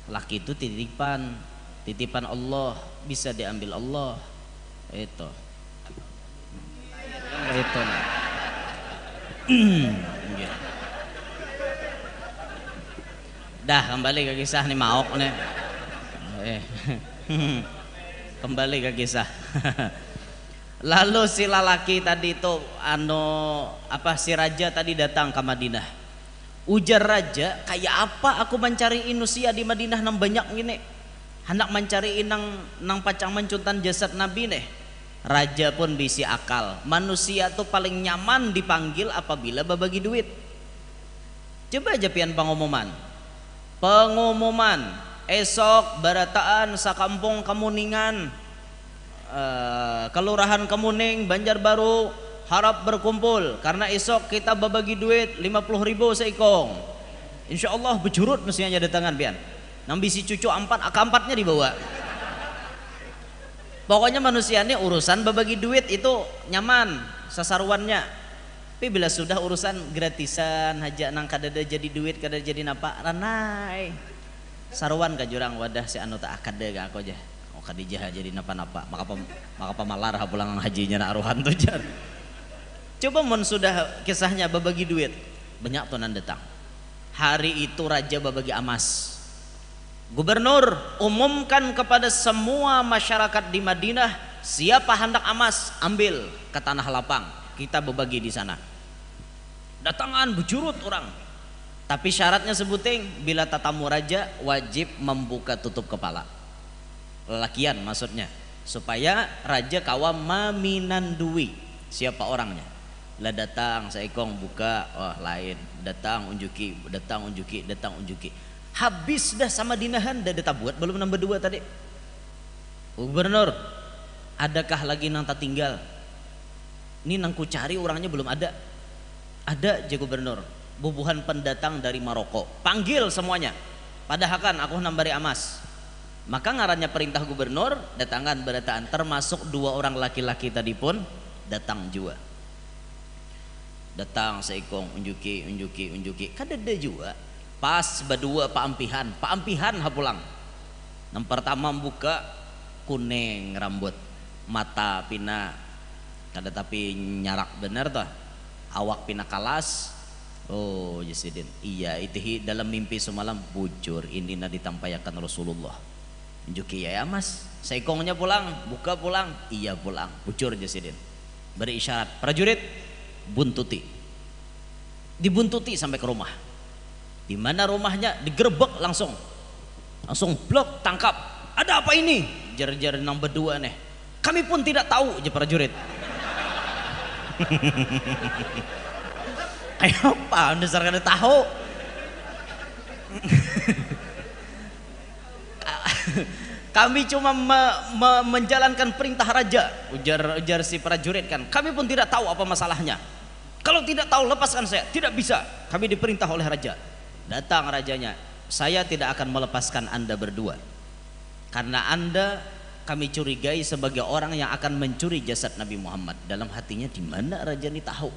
C: Laki itu titipan Allah bisa diambil Allah. Itu. Itu. Dah kembali ke kisah nih maok nih. Kembali ke kisah. Lalu si lalaki tadi itu si raja tadi datang ke Madinah. Ujar raja, kayak apa aku mencari inusia di Madinah nang banyak gini. Hendak mencari nang pacang mencuntan jasad Nabi nih. Raja pun bisi akal. Manusia tuh paling nyaman dipanggil apabila berbagi duit. Coba aja pian pengumuman. Esok barataan sakampung Kemuningan, Kelurahan Kemuning, Banjarbaru harap berkumpul karena esok kita berbagi duit 50.000 seikong. Insya Allah berjurut mestinya datangan pian. Nambisi cucu AK4-nya dibawa. Pokoknya manusia ini urusan berbagi duit itu nyaman sasaruannya. Tapi bila sudah urusan gratisan haja nang kadada jadi duit kadada jadi napa ranai. Saruan ka jurang wadah si anu tak akad deh aku aja. Oh Khadijah jadi napa-napa maka pamalar pulang hajinya na aruhan tuh jar. Coba mun sudah kisahnya berbagi duit banyak tuh nan datang. Hari itu raja berbagi emas. Gubernur umumkan kepada semua masyarakat di Madinah, siapa hendak emas ambil ke tanah lapang, kita berbagi di sana. Datangan berjurut orang. Tapi syaratnya sebuting bila tatamu raja wajib membuka tutup kepala. Lelakian maksudnya supaya raja kawa maminandui Siapa orangnya? Lah datang Saikong buka, oh lain. Datang unjuki, datang unjuki, datang unjuki. Habis dah sama dinahan dah data buat belum nambah 2 tadi. Gubernur, adakah lagi nang tak tinggal? Ini nang ku cari orangnya belum ada. Ada je gubernur. Bubuhan pendatang dari Maroko. Panggil semuanya. Padahal kan aku nambari amas. Maka ngarannya perintah gubernur, datangan berataan termasuk 2 orang laki-laki tadi pun datang juga. Datang Saikong unjuki, unjuki, unjuki. Kada ada juga. Pas berdua Pak Ampihan hapulang. Yang pertama buka kuning rambut, mata pina kada tapi nyarak bener toh. Awak pina kalas. Oh Jasidin, iya itu dalam mimpi semalam bujur ini na ditampayakan Rasulullah. Unjuki ya mas, Saikongnya pulang, buka pulang, iya pulang, bujur Jasidin. Beri isyarat, prajurit buntuti. Dibuntuti sampai ke rumah. Di mana rumahnya digerebek langsung blok tangkap. Ada apa ini? Jar-jar nang berdua nih. Kami pun tidak tahu je prajurit. Kayak apa? Dasar kada tahu. Kami cuma menjalankan perintah raja. Ujar si prajurit kan. Kami pun tidak tahu apa masalahnya. Kalau tidak tahu lepaskan saya. Tidak bisa. Kami diperintah oleh raja. Datang rajanya, saya tidak akan melepaskan Anda berdua karena Anda kami curigai sebagai orang yang akan mencuri jasad Nabi Muhammad. Dalam hatinya, di mana raja ini tahu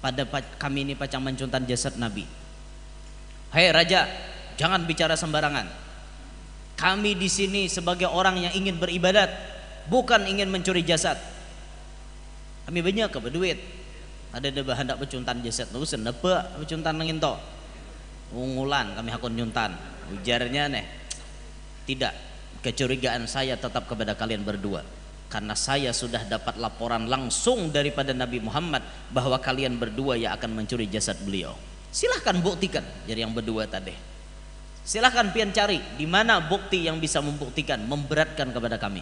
C: pada kami ini pacang mencuntan jasad Nabi. Hei raja, jangan bicara sembarangan. Kami di sini sebagai orang yang ingin beribadat, bukan ingin mencuri jasad. Kami banyak ke berduit. Ada bahan tak becuntan jasad tu senapa becuntan nangin to. Ungulan kami hakun nyuntan. Ujarnya nih, tidak, kecurigaan saya tetap kepada kalian berdua karena saya sudah dapat laporan langsung daripada Nabi Muhammad bahwa kalian berdua yang akan mencuri jasad beliau. Silahkan buktikan. Jadi yang berdua tadi, silahkan pian cari di mana bukti yang bisa membuktikan, memberatkan kepada kami.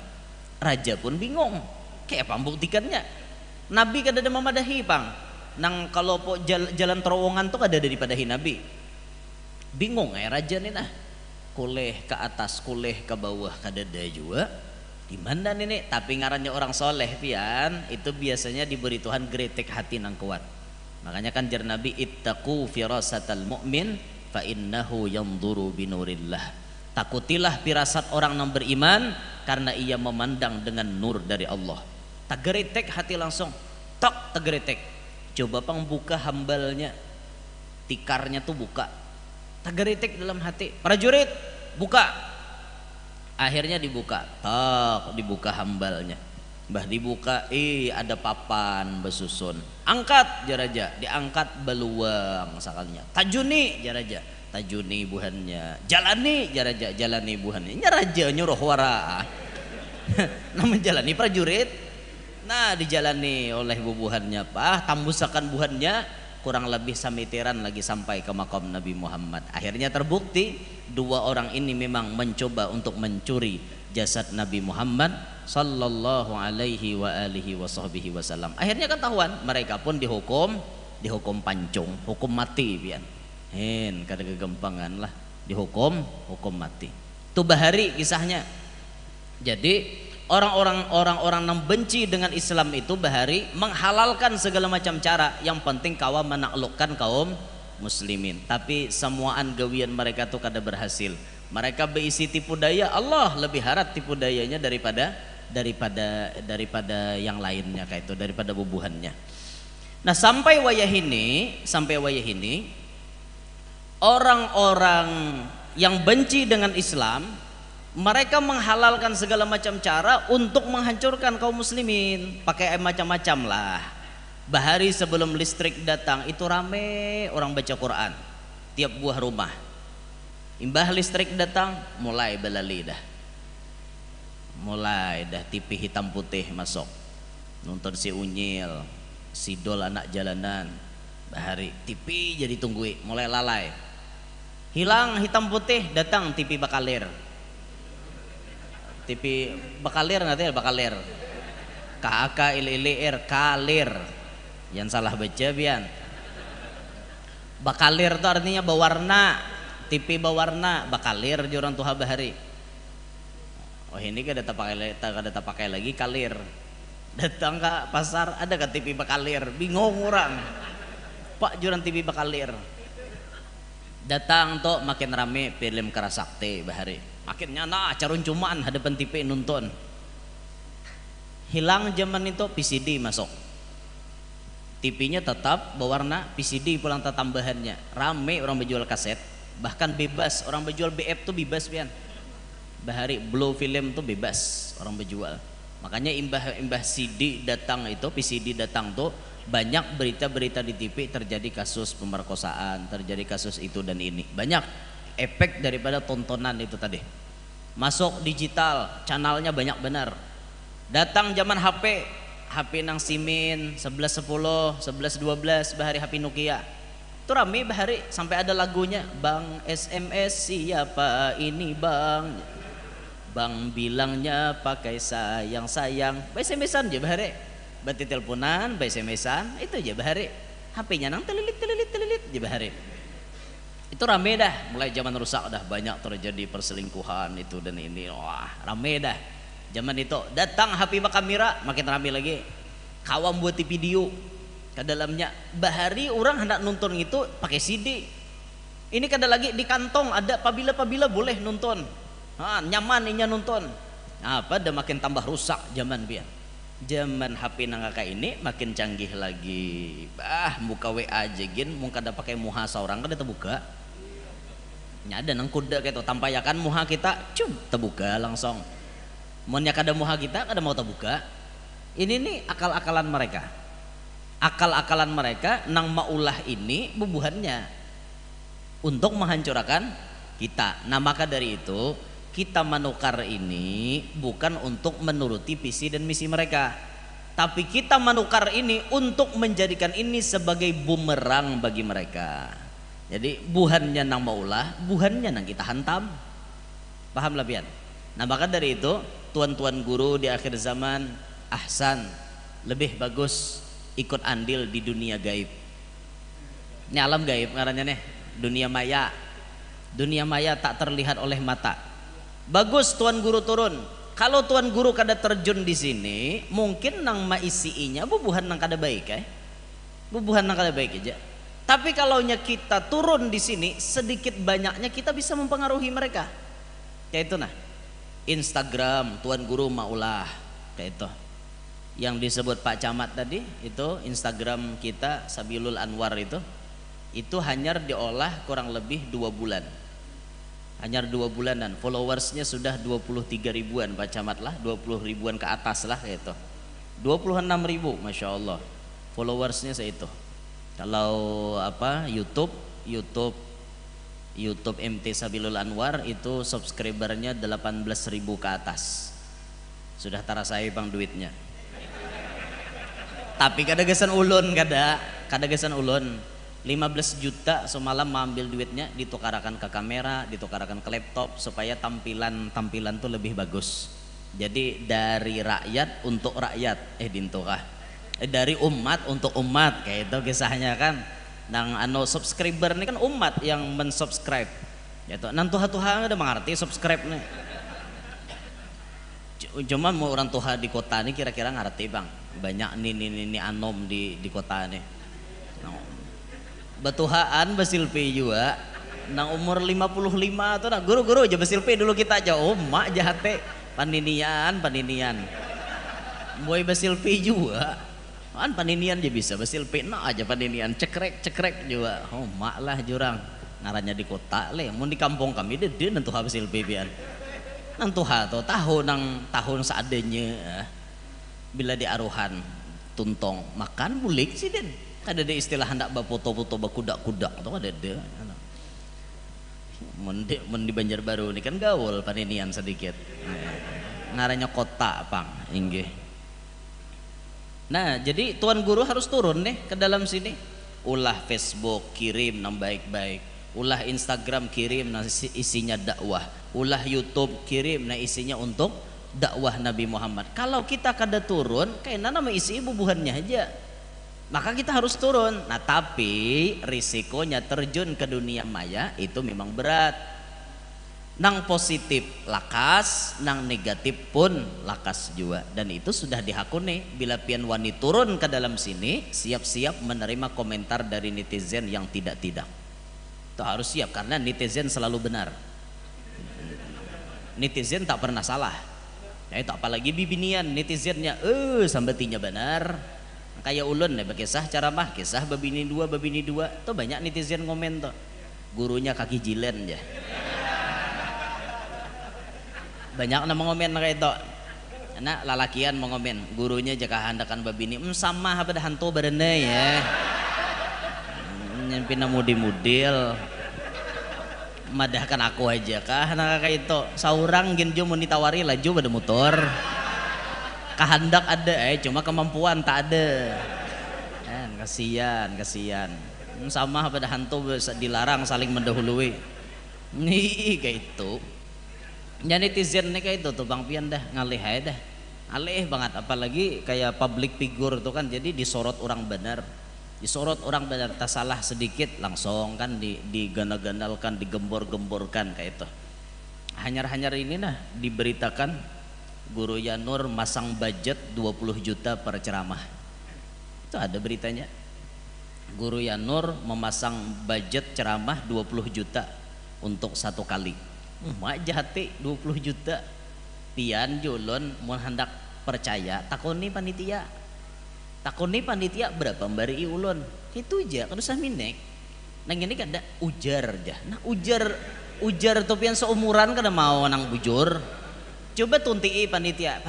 C: Raja pun bingung, kayak apa membuktikannya? Nabi kan ada memadahi pang nang kalau po jalan terowongan tuh ada daripada Nabi. Bingung raja nih nah, kuleh ke atas, kuleh ke bawah, kadada juga. Di mana nih? Tapi ngarannya orang soleh pian itu biasanya diberi Tuhan gretek hati nang kuat. Makanya kan jar Nabi, ittaqu firasatal mu'min fa innahu yanzuru binurillah. Takutilah firasat orang yang beriman karena ia memandang dengan nur dari Allah. Tak gretek hati langsung, tak gretek. Coba pang buka hambalnya, tikarnya tuh buka. Tagaritik dalam hati, prajurit buka. Akhirnya dibuka, dibuka hambalnya. Bah dibuka, ada papan besusun. Angkat jaraja, diangkat beluang sakalnya. Tajuni jaraja, tajuni buhannya. Jalani jaraja, jalani buhannya. Raja nyuruh wara. Nah menjalani prajurit. Nah dijalani oleh bubuhannya, tambusakan buhannya. Kurang lebih samitiran lagi sampai ke makam Nabi Muhammad. Akhirnya terbukti 2 orang ini memang mencoba untuk mencuri jasad Nabi Muhammad sallallahu alaihi wa alihi wasahbihi wasallam. Akhirnya ketahuan, mereka pun dihukum pancung, hukum mati pian. Kada kegempangan lah, dihukum mati. Itu bahari kisahnya. Jadi orang-orang yang benci dengan Islam itu bahari menghalalkan segala macam cara, yang penting kawa menaklukkan kaum muslimin. Tapi semuaan gawian mereka tuh kada berhasil. Mereka berisi tipu daya, Allah lebih harap tipu dayanya daripada yang lainnya kayak itu, daripada bubuhannya. Nah sampai wayah ini orang-orang yang benci dengan Islam, mereka menghalalkan segala macam cara untuk menghancurkan kaum muslimin, pakai macam-macam lah. Bahari sebelum listrik datang itu rame orang baca Quran tiap buah rumah. Imbah listrik datang mulai belali dah. Mulai dah TV hitam putih masuk. Nonton si Unyil, si Dol anak jalanan. Bahari TV jadi tunggui, mulai lalai. Hilang hitam putih, datang TV bakalir. TV bakalir nanti ya bakalir. KAKLILIR, kalir. Yang salah baca bian. Bakalir itu artinya berwarna, TV berwarna, bakalir di orang tuha bahari. Oh ini kada pakai lagi kalir. Datang ke pasar ada ke TV bakalir, bingung orang. Pak juran TV bakalir. Datang tuh makin rame film Karasakti bahari. Makin nyana carun cuman hadapan TV nonton. Hilang zaman itu PCD masuk. TV-nya tetap berwarna, PCD pulang tambahannya. Rame orang berjual kaset, bahkan bebas orang berjual BF tuh bebas pian. Bahari Blue Film tuh bebas orang berjual. Makanya imbah CD datang itu, PCD datang tuh banyak berita-berita di TV terjadi kasus pemerkosaan, terjadi kasus itu dan ini. Banyak efek daripada tontonan itu tadi. Masuk digital, channelnya banyak benar. Datang zaman HP nang Simin 1110, 1112 bahari HP Nokia. Itu rame bahari sampai ada lagunya, Bang SMS siapa ini Bang? Bang bilangnya pakai sayang. By SMS-an aja bahari. Berarti teleponan, by SMS-an, itu aja bahari. HP-nya nang telilit aja bahari. Itu rame dah, mulai zaman rusak dah banyak terjadi perselingkuhan itu dan ini. Wah, rame dah. Zaman itu datang HP kamera makin rame lagi. Kawan buat video ke dalamnya bahari orang hendak nonton itu pakai CD. Ini kada lagi di kantong ada pabila boleh nonton. Nyaman inya nonton. Apa dah makin tambah rusak zaman biar. Zaman HP nang kakak ini makin canggih lagi. Buka WA aja gin mung kada pakai muha seorang kada terbuka. Nyada nang kuda kayak itu tampayakan muha kita terbuka langsung. Monnya kada muha kita kada mau terbuka. Ini nih akal-akalan mereka. Akal-akalan mereka nang maulah ini bubuhannya untuk menghancurkan kita. Nah maka dari itu kita menukar ini bukan untuk menuruti visi dan misi mereka, tapi kita menukar ini untuk menjadikan ini sebagai bumerang bagi mereka. Jadi buhannya nang maulah, buhannya nang kita hantam. Paham lah pian? Nah maka dari itu tuan-tuan guru di akhir zaman ahsan lebih bagus ikut andil di dunia gaib. Ini alam gaib ngarannya nih, dunia maya. Dunia maya tak terlihat oleh mata. Bagus tuan guru turun. Kalau tuan guru kada terjun di sini, mungkin nang maisiinya bubuhan nang kada baik bubuhan nang kada baik aja. Tapi kalau kita turun di sini, sedikit banyaknya kita bisa mempengaruhi mereka. Kayak itu nah. Instagram tuan guru maulah kayak itu. Yang disebut Pak Camat tadi itu Instagram kita Sabilul Anwar itu hanya diolah kurang lebih 2 bulan. Hanya 2 bulanan, followersnya sudah 23 ribuan Pak Camat lah, 20 ribuan ke atas lah kayak itu. 26 ribu Masya Allah followersnya seitu. Kalau apa YouTube MT Sabilul Anwar itu subscribernya 18 ribu ke atas. Sudah tarasai bang duitnya. Tapi kada gesan ulun 15 juta semalam mengambil duitnya ditukarakan ke kamera, ditukarakan ke laptop supaya tampilan tuh lebih bagus. Jadi dari rakyat untuk rakyat dari umat untuk umat kayak itu kisahnya kan. Nang subscriber ini kan umat yang mensubscribe. Yaitu nang tuha ada mengerti subscribe nih. Cuma mau orang tuha di kota ini kira-kira ngerti bang. Banyak ini anom di kota ini. Batuhaan basilpi juga nang umur 55 tuh nah guru-guru aja basilpi dulu kita aja mak jahate paninian boy basilpi juga kan paninian aja bisa basilpi nah aja paninian cekrek juga mak lah jurang ngarannya di kota le mau di kampung kami dia nentuha basilpi pian nentuha tuh tahun seadanya bila di aruhan tuntong makan bulik sih den. Ada deh istilah hendak bafoto-foto bakudak-kudak atau ada deh. Mun di Banjarbaru ini kan gaul paninian sedikit. Ngaranya kota pang inggih. Nah, jadi tuan guru harus turun nih ke dalam sini. Ulah Facebook kirim nang baik-baik. Ulah Instagram kirim nang isinya dakwah. Ulah YouTube kirim nang isinya untuk dakwah Nabi Muhammad. Kalau kita kada turun, kayaknya nama isi bubuhannya aja. Maka kita harus turun. Nah tapi risikonya terjun ke dunia maya itu memang berat. Nang positif lakas, nang negatif pun lakas juga. Dan itu sudah dihakuni. Bila pian wani turun ke dalam sini, siap-siap menerima komentar dari netizen yang tidak-tidak. Itu harus siap karena netizen selalu benar. Netizen tak pernah salah. Nah itu apalagi bibinian netizennya, sambatinya benar. Kayak ulun nih kisah ceramah, kisah babini dua, tuh banyak netizen ngomen tuh. Gurunya kaki jilen ya. Banyak nama ngomen kayak itu. Anak lalakian mau ngomen, gurunya jaka handakan babini, sama pada hantu barene ya. Nyempina mudi-mudil. Madahkan aku aja kah anak kayak itu. Saurang genjo mau ditawari laju pada motor. Kehendak ada cuma kemampuan tak ada. Kasihan. Sama pada hantu dilarang saling mendahului. Nih kayak itu. Ya netizen nih kayak itu tuh Bang Pian dah ngalih aja dah. Alih banget apalagi kayak public figure tuh kan jadi disorot orang benar. Disorot orang benar tak salah sedikit langsung kan digana-ganalkan, digembor-gemborkan kayak itu. Hanyar-hanyar ini nah diberitakan Guru Yanur masang budget 20 juta per ceramah. Itu ada beritanya. Guru Yanur memasang budget ceramah 20 juta untuk satu kali. Mak jahati 20 juta. Pian julun mau hendak percaya takoni panitia. Takoni panitia berapa mbari ulun. Itu aja kan usah minek. Nang ini kada ujar aja. Nah ujar tuh pian seumuran kada mau nang bujur. Coba tunti panitia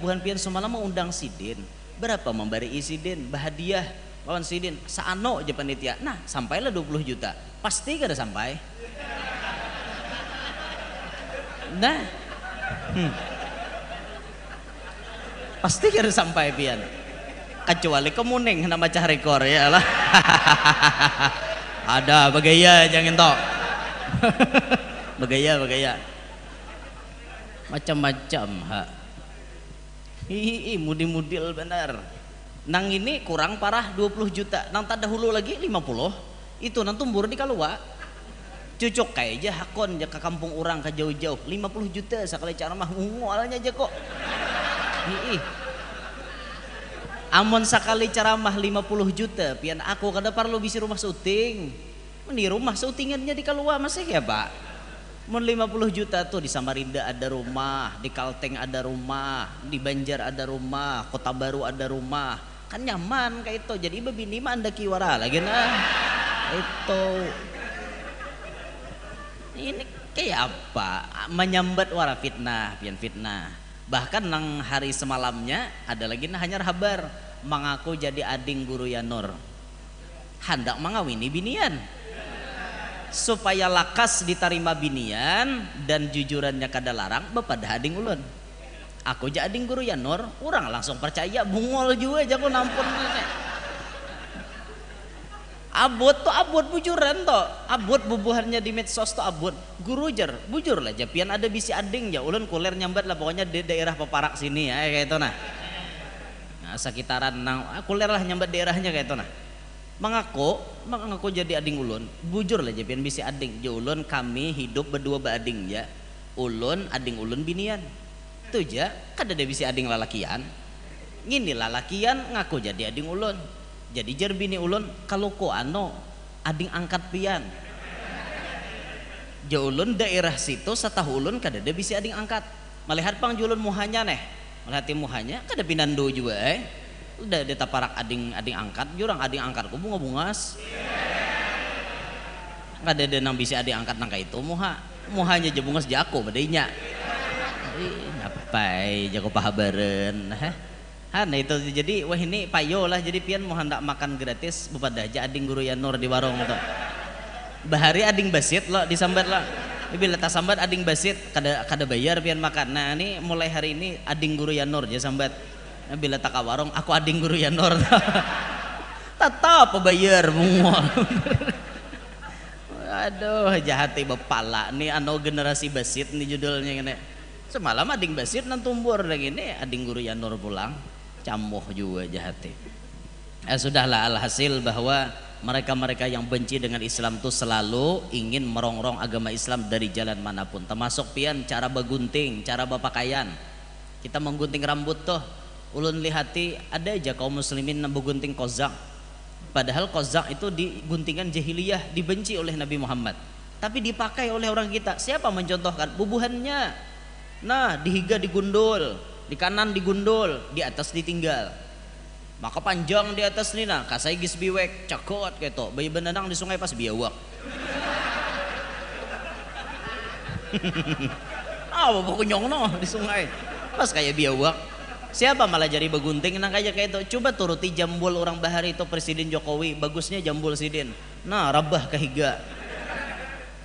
C: bukan pian semalam mau undang sidin. Berapa memberi sidin? Bahadiah lawan sidin. Saano aja panitia. Nah, sampailah 20 juta. Pasti kada sampai. Nah. Pasti kada sampai pian. Kecuali kemuning nama cah rekor ya lah. Ada bagaya jangan tok. Bagaya. Macam-macam mudi-mudil benar. Nang ini kurang parah 20 juta. Nang tak dahulu lagi 50. Itu nang tumbur di kalua. Cucuk kayak aja hakon ke kampung orang ke jauh-jauh 50 juta sekali ceramah mualnya aja kok. Amon sekali ceramah 50 juta pian aku kada perlu bisi rumah syuting. Di rumah syutingannya di kalua masih ya Pak. Mun 50 juta tuh di Samarinda ada rumah, di Kalteng ada rumah, di Banjar ada rumah, Kota Baru ada rumah. Kan nyaman kayak itu. Jadi babini mah anda kiwara lagi nah. Itu. Ini kayak apa? Menyambat wara fitnah, pian fitnah. Bahkan nang hari semalamnya ada lagi nah hanyar habar mengaku jadi ading Guru Yanur. Hendak mengawini binian. Supaya lakas diterima binian dan jujurannya kada larang bepada ading ulun. Aku jadi ading Guru Yanur, orang langsung percaya bungol juga aja aku nampun. Abot tuh abot bujuran toh, abot bubuhannya di medsos tuh abot. Guru jar, bujur lah japian ada bisi ading ya ulun kuler nyambat lah pokoknya di daerah Peparak sini ya kayak itu nah. Nah sekitaran nang kuler lah nyambat daerahnya kayak itu nah. Mengaku jadi ading ulun, bujur lah japian bisi ading. Ya ulun kami hidup berdua beading ya. Ulun ading ulun binian. Itu aja kada ada bisi ading lalakian. Ngini lalakian ngaku jadi ading ulun. Jadi jar bini ulun kalau ko ading angkat pian. Ja ulun daerah situ satahu ulun kada ada bisi ading angkat. Melihat pang julun muhanya neh. Melihat muhanya kada pinando juga Udah ditaparak ading angkat, jurang ading angkatku bunga-bungas. Kada ada nang bisi ading angkat nang itu muhanya je bungas jako badainya. Ngapai jako pahabaren nah itu jadi wah ini payo lah jadi pian mau hendak makan gratis bepada aja ading Guru Yanur di warung itu. Bahari ading basit lo disambat lo. Bila tak sambat ading basit kada bayar pian makan. Nah ini mulai hari ini ading Guru Yanur aja sambat. Nah, bila tak warung aku ading Guru Yanur. Tetap bayar semua. Aduh jahati bepala nih generasi basit nih judulnya ini. Semalam ading Basir nang tumbur dan ini ading guru Yanur pulang camuh juga jahati. Sudahlah, alhasil bahwa mereka-mereka yang benci dengan Islam itu selalu ingin merongrong agama Islam dari jalan manapun, termasuk pian cara begunting, cara berpakaian. Kita menggunting rambut tuh ulun lihati ada aja kaum muslimin yang begunting kozak, padahal kozak itu di guntingan jahiliyah, dibenci oleh Nabi Muhammad, tapi dipakai oleh orang kita. Siapa mencontohkan? Bubuhannya. Nah, dihiga digundul, di kanan digundul, di atas ditinggal. Maka panjang di atas nih nah, kasai gis biwek, cakot kayak to. Bayi benanang di sungai pas biawak. Apa kunyong no di sungai, pas kayak biawak. Siapa malah jadi begunting nah kayak itu. Coba turuti jambul orang bahari itu Presiden Jokowi, bagusnya jambul sidin. Nah, rabah kehiga.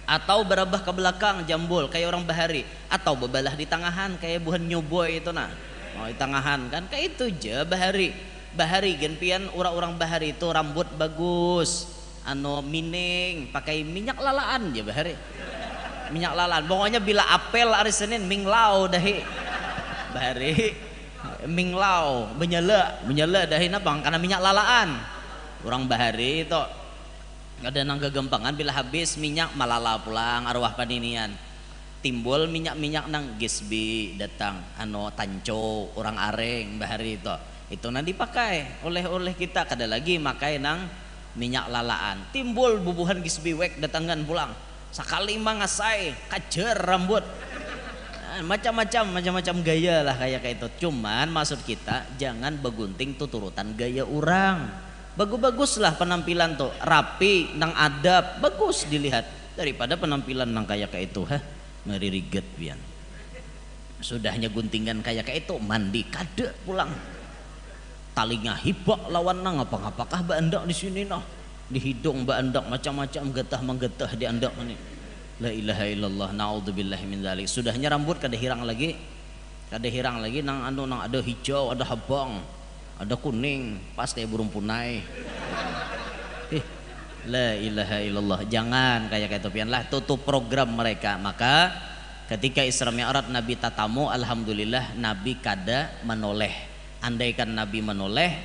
C: Atau berabah ke belakang jambul kayak orang bahari, atau bebalah di tangahan kayak buhan nyoboy itu nah. Oh, di tangahan kan kayak itu aja bahari. Bahari genpian orang-orang bahari itu rambut bagus, mining, pakai minyak lalaan aja bahari. Minyak lalaan. Pokoknya bila apel hari Senin minglau dahi. Bahari minglau menyala dahi napang karena minyak lalaan. Orang bahari itu ada nang kegempangan bila habis minyak malala pulang arwah paninian, timbul minyak-minyak nang gisbi datang tanco orang areng bahari itu nanti dipakai oleh kita. Kada lagi makai nang minyak lalaan, timbul bubuhan gisbi wek datangan pulang sekali mangasai kajer rambut. Macam-macam gaya lah kayak itu. Cuman maksud kita jangan begunting tuh turutan gaya orang. Bagus-baguslah penampilan tuh, rapi, nang adab, bagus dilihat daripada penampilan nang kayak itu, ngeri riget pian. Sudahnya guntingan kayak itu mandi kada pulang. Talinya hibak lawan nang apa-apakah mbak andak di sini nah. Di hidung mbak andak macam-macam getah-menggetah di andak ini. La ilaha illallah, naudzubillahi min dzalik. Sudahnya rambut kada hirang lagi. Nang nang ada hijau, ada habang, ada kuning, pas kayak burung punai. La ilaha illallah. Jangan kayak itu pian lah, tutup program mereka. Maka ketika Isra Mi'raj Nabi tatamu, alhamdulillah Nabi kada menoleh. Andaikan Nabi menoleh,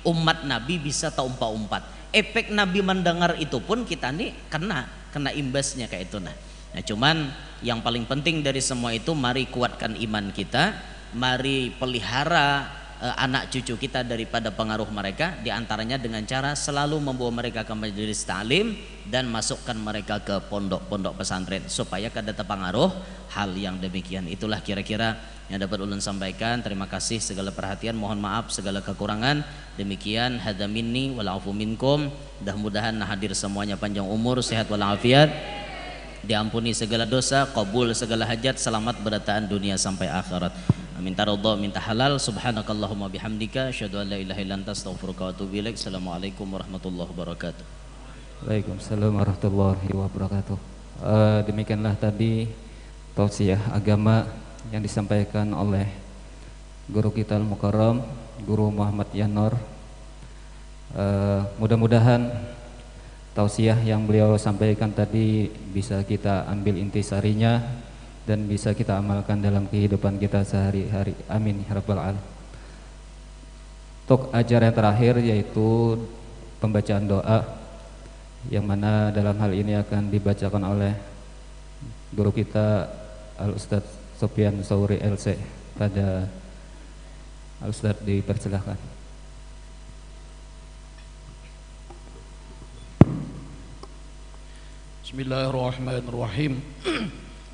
C: umat Nabi bisa taumpa-umpat. Efek Nabi mendengar itu pun kita nih kena imbasnya kayak itu nah. Cuman yang paling penting dari semua itu, mari kuatkan iman kita, mari pelihara anak cucu kita daripada pengaruh mereka, diantaranya dengan cara selalu membawa mereka ke majelis ta'lim dan masukkan mereka ke pondok-pondok pesantren supaya kada terpengaruh hal yang demikian. Itulah kira-kira yang dapat ulun sampaikan. Terima kasih segala perhatian, mohon maaf segala kekurangan. Demikian hadza minni wal afu minkum. Mudah-mudahan hadir semuanya panjang umur, sehat walafiat, diampuni segala dosa, qabul segala hajat, selamat berataan dunia sampai akhirat. Minta ridha, minta halal. Subhanakallahumma bihamdika asyhadu an la ilaha illa anta astaghfiruka wa atubu ilaik. Assalamualaikum warahmatullahi wabarakatuh.
A: Waalaikumsalam warahmatullahi wabarakatuh. Demikianlah tadi tausiah agama yang disampaikan oleh guru kita Al-Mukarram, Guru Muhammad Yanur. Mudah-mudahan tausiah yang beliau sampaikan tadi bisa kita ambil intisarinya dan bisa kita amalkan dalam kehidupan kita sehari-hari. Amin ya rabbal alamin. Untuk acara yang terakhir yaitu pembacaan doa, yang mana dalam hal ini akan dibacakan oleh guru kita Al-Ustadz Sofyan Sauri LC. Pada Al-Ustadz dipersilahkan.
B: Bismillahirrahmanirrahim.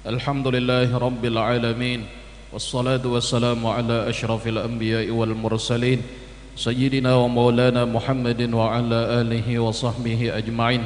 B: Alhamdulillahi rabbil alamin, wassalatu wassalamu ala asyrafil anbiya'i wal mursalin, sayyidina wa maulana Muhammadin wa ala alihi wa sahbihi ajma'in.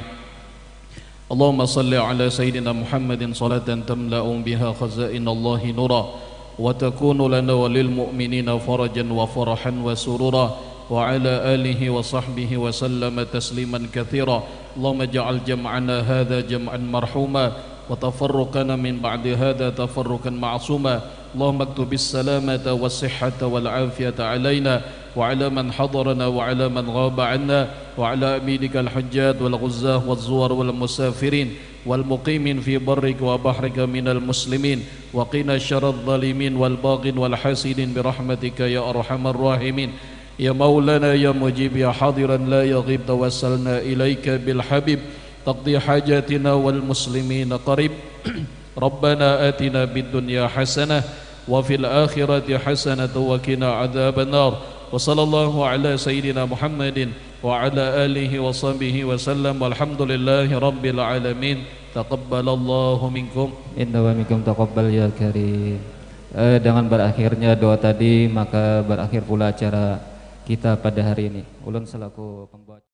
B: Allahumma salli ala sayyidina Muhammadin salatan tamla'u biha khazain Allahi nura wa takunu lana wa lil mu'minina farajan wa farahan wa surura wa ala alihi wa sahbihi wa sallama tasliman kathira. Allahumma ja'al jam'ana hadha jam'an marhuma wa tafarruqana min ba'di hadha tafarruqan ma'suma اللهم اكتب السلامة والصحة والعافية علينا وعلى من حضرنا وعلى من غاب عنا وعلى أمينك الحجاج والغزاة والزوار والمسافرين والمقيمين في برك وبحرك من المسلمين وقنا شر الظالمين والباغين والحاسدين برحمتك يا أرحم الراحمين يا مولانا يا مجيب يا حاضرا لا يغيب توسلنا إليك بالحبيب تقضي حاجاتنا والمسلمين قريب ربنا آتنا بالدنيا حسنة وفي الآخرة حسنة وقنا عذاب النار وصلى الله على سيدنا محمد وعلى آله وصحبه وسلم والحمد لله رب العالمين تقبل الله منكم
A: Inna wa minkum taqabbal ya karim. Dengan berakhirnya doa tadi maka berakhir pula acara kita pada hari ini. Ulun selaku pembawa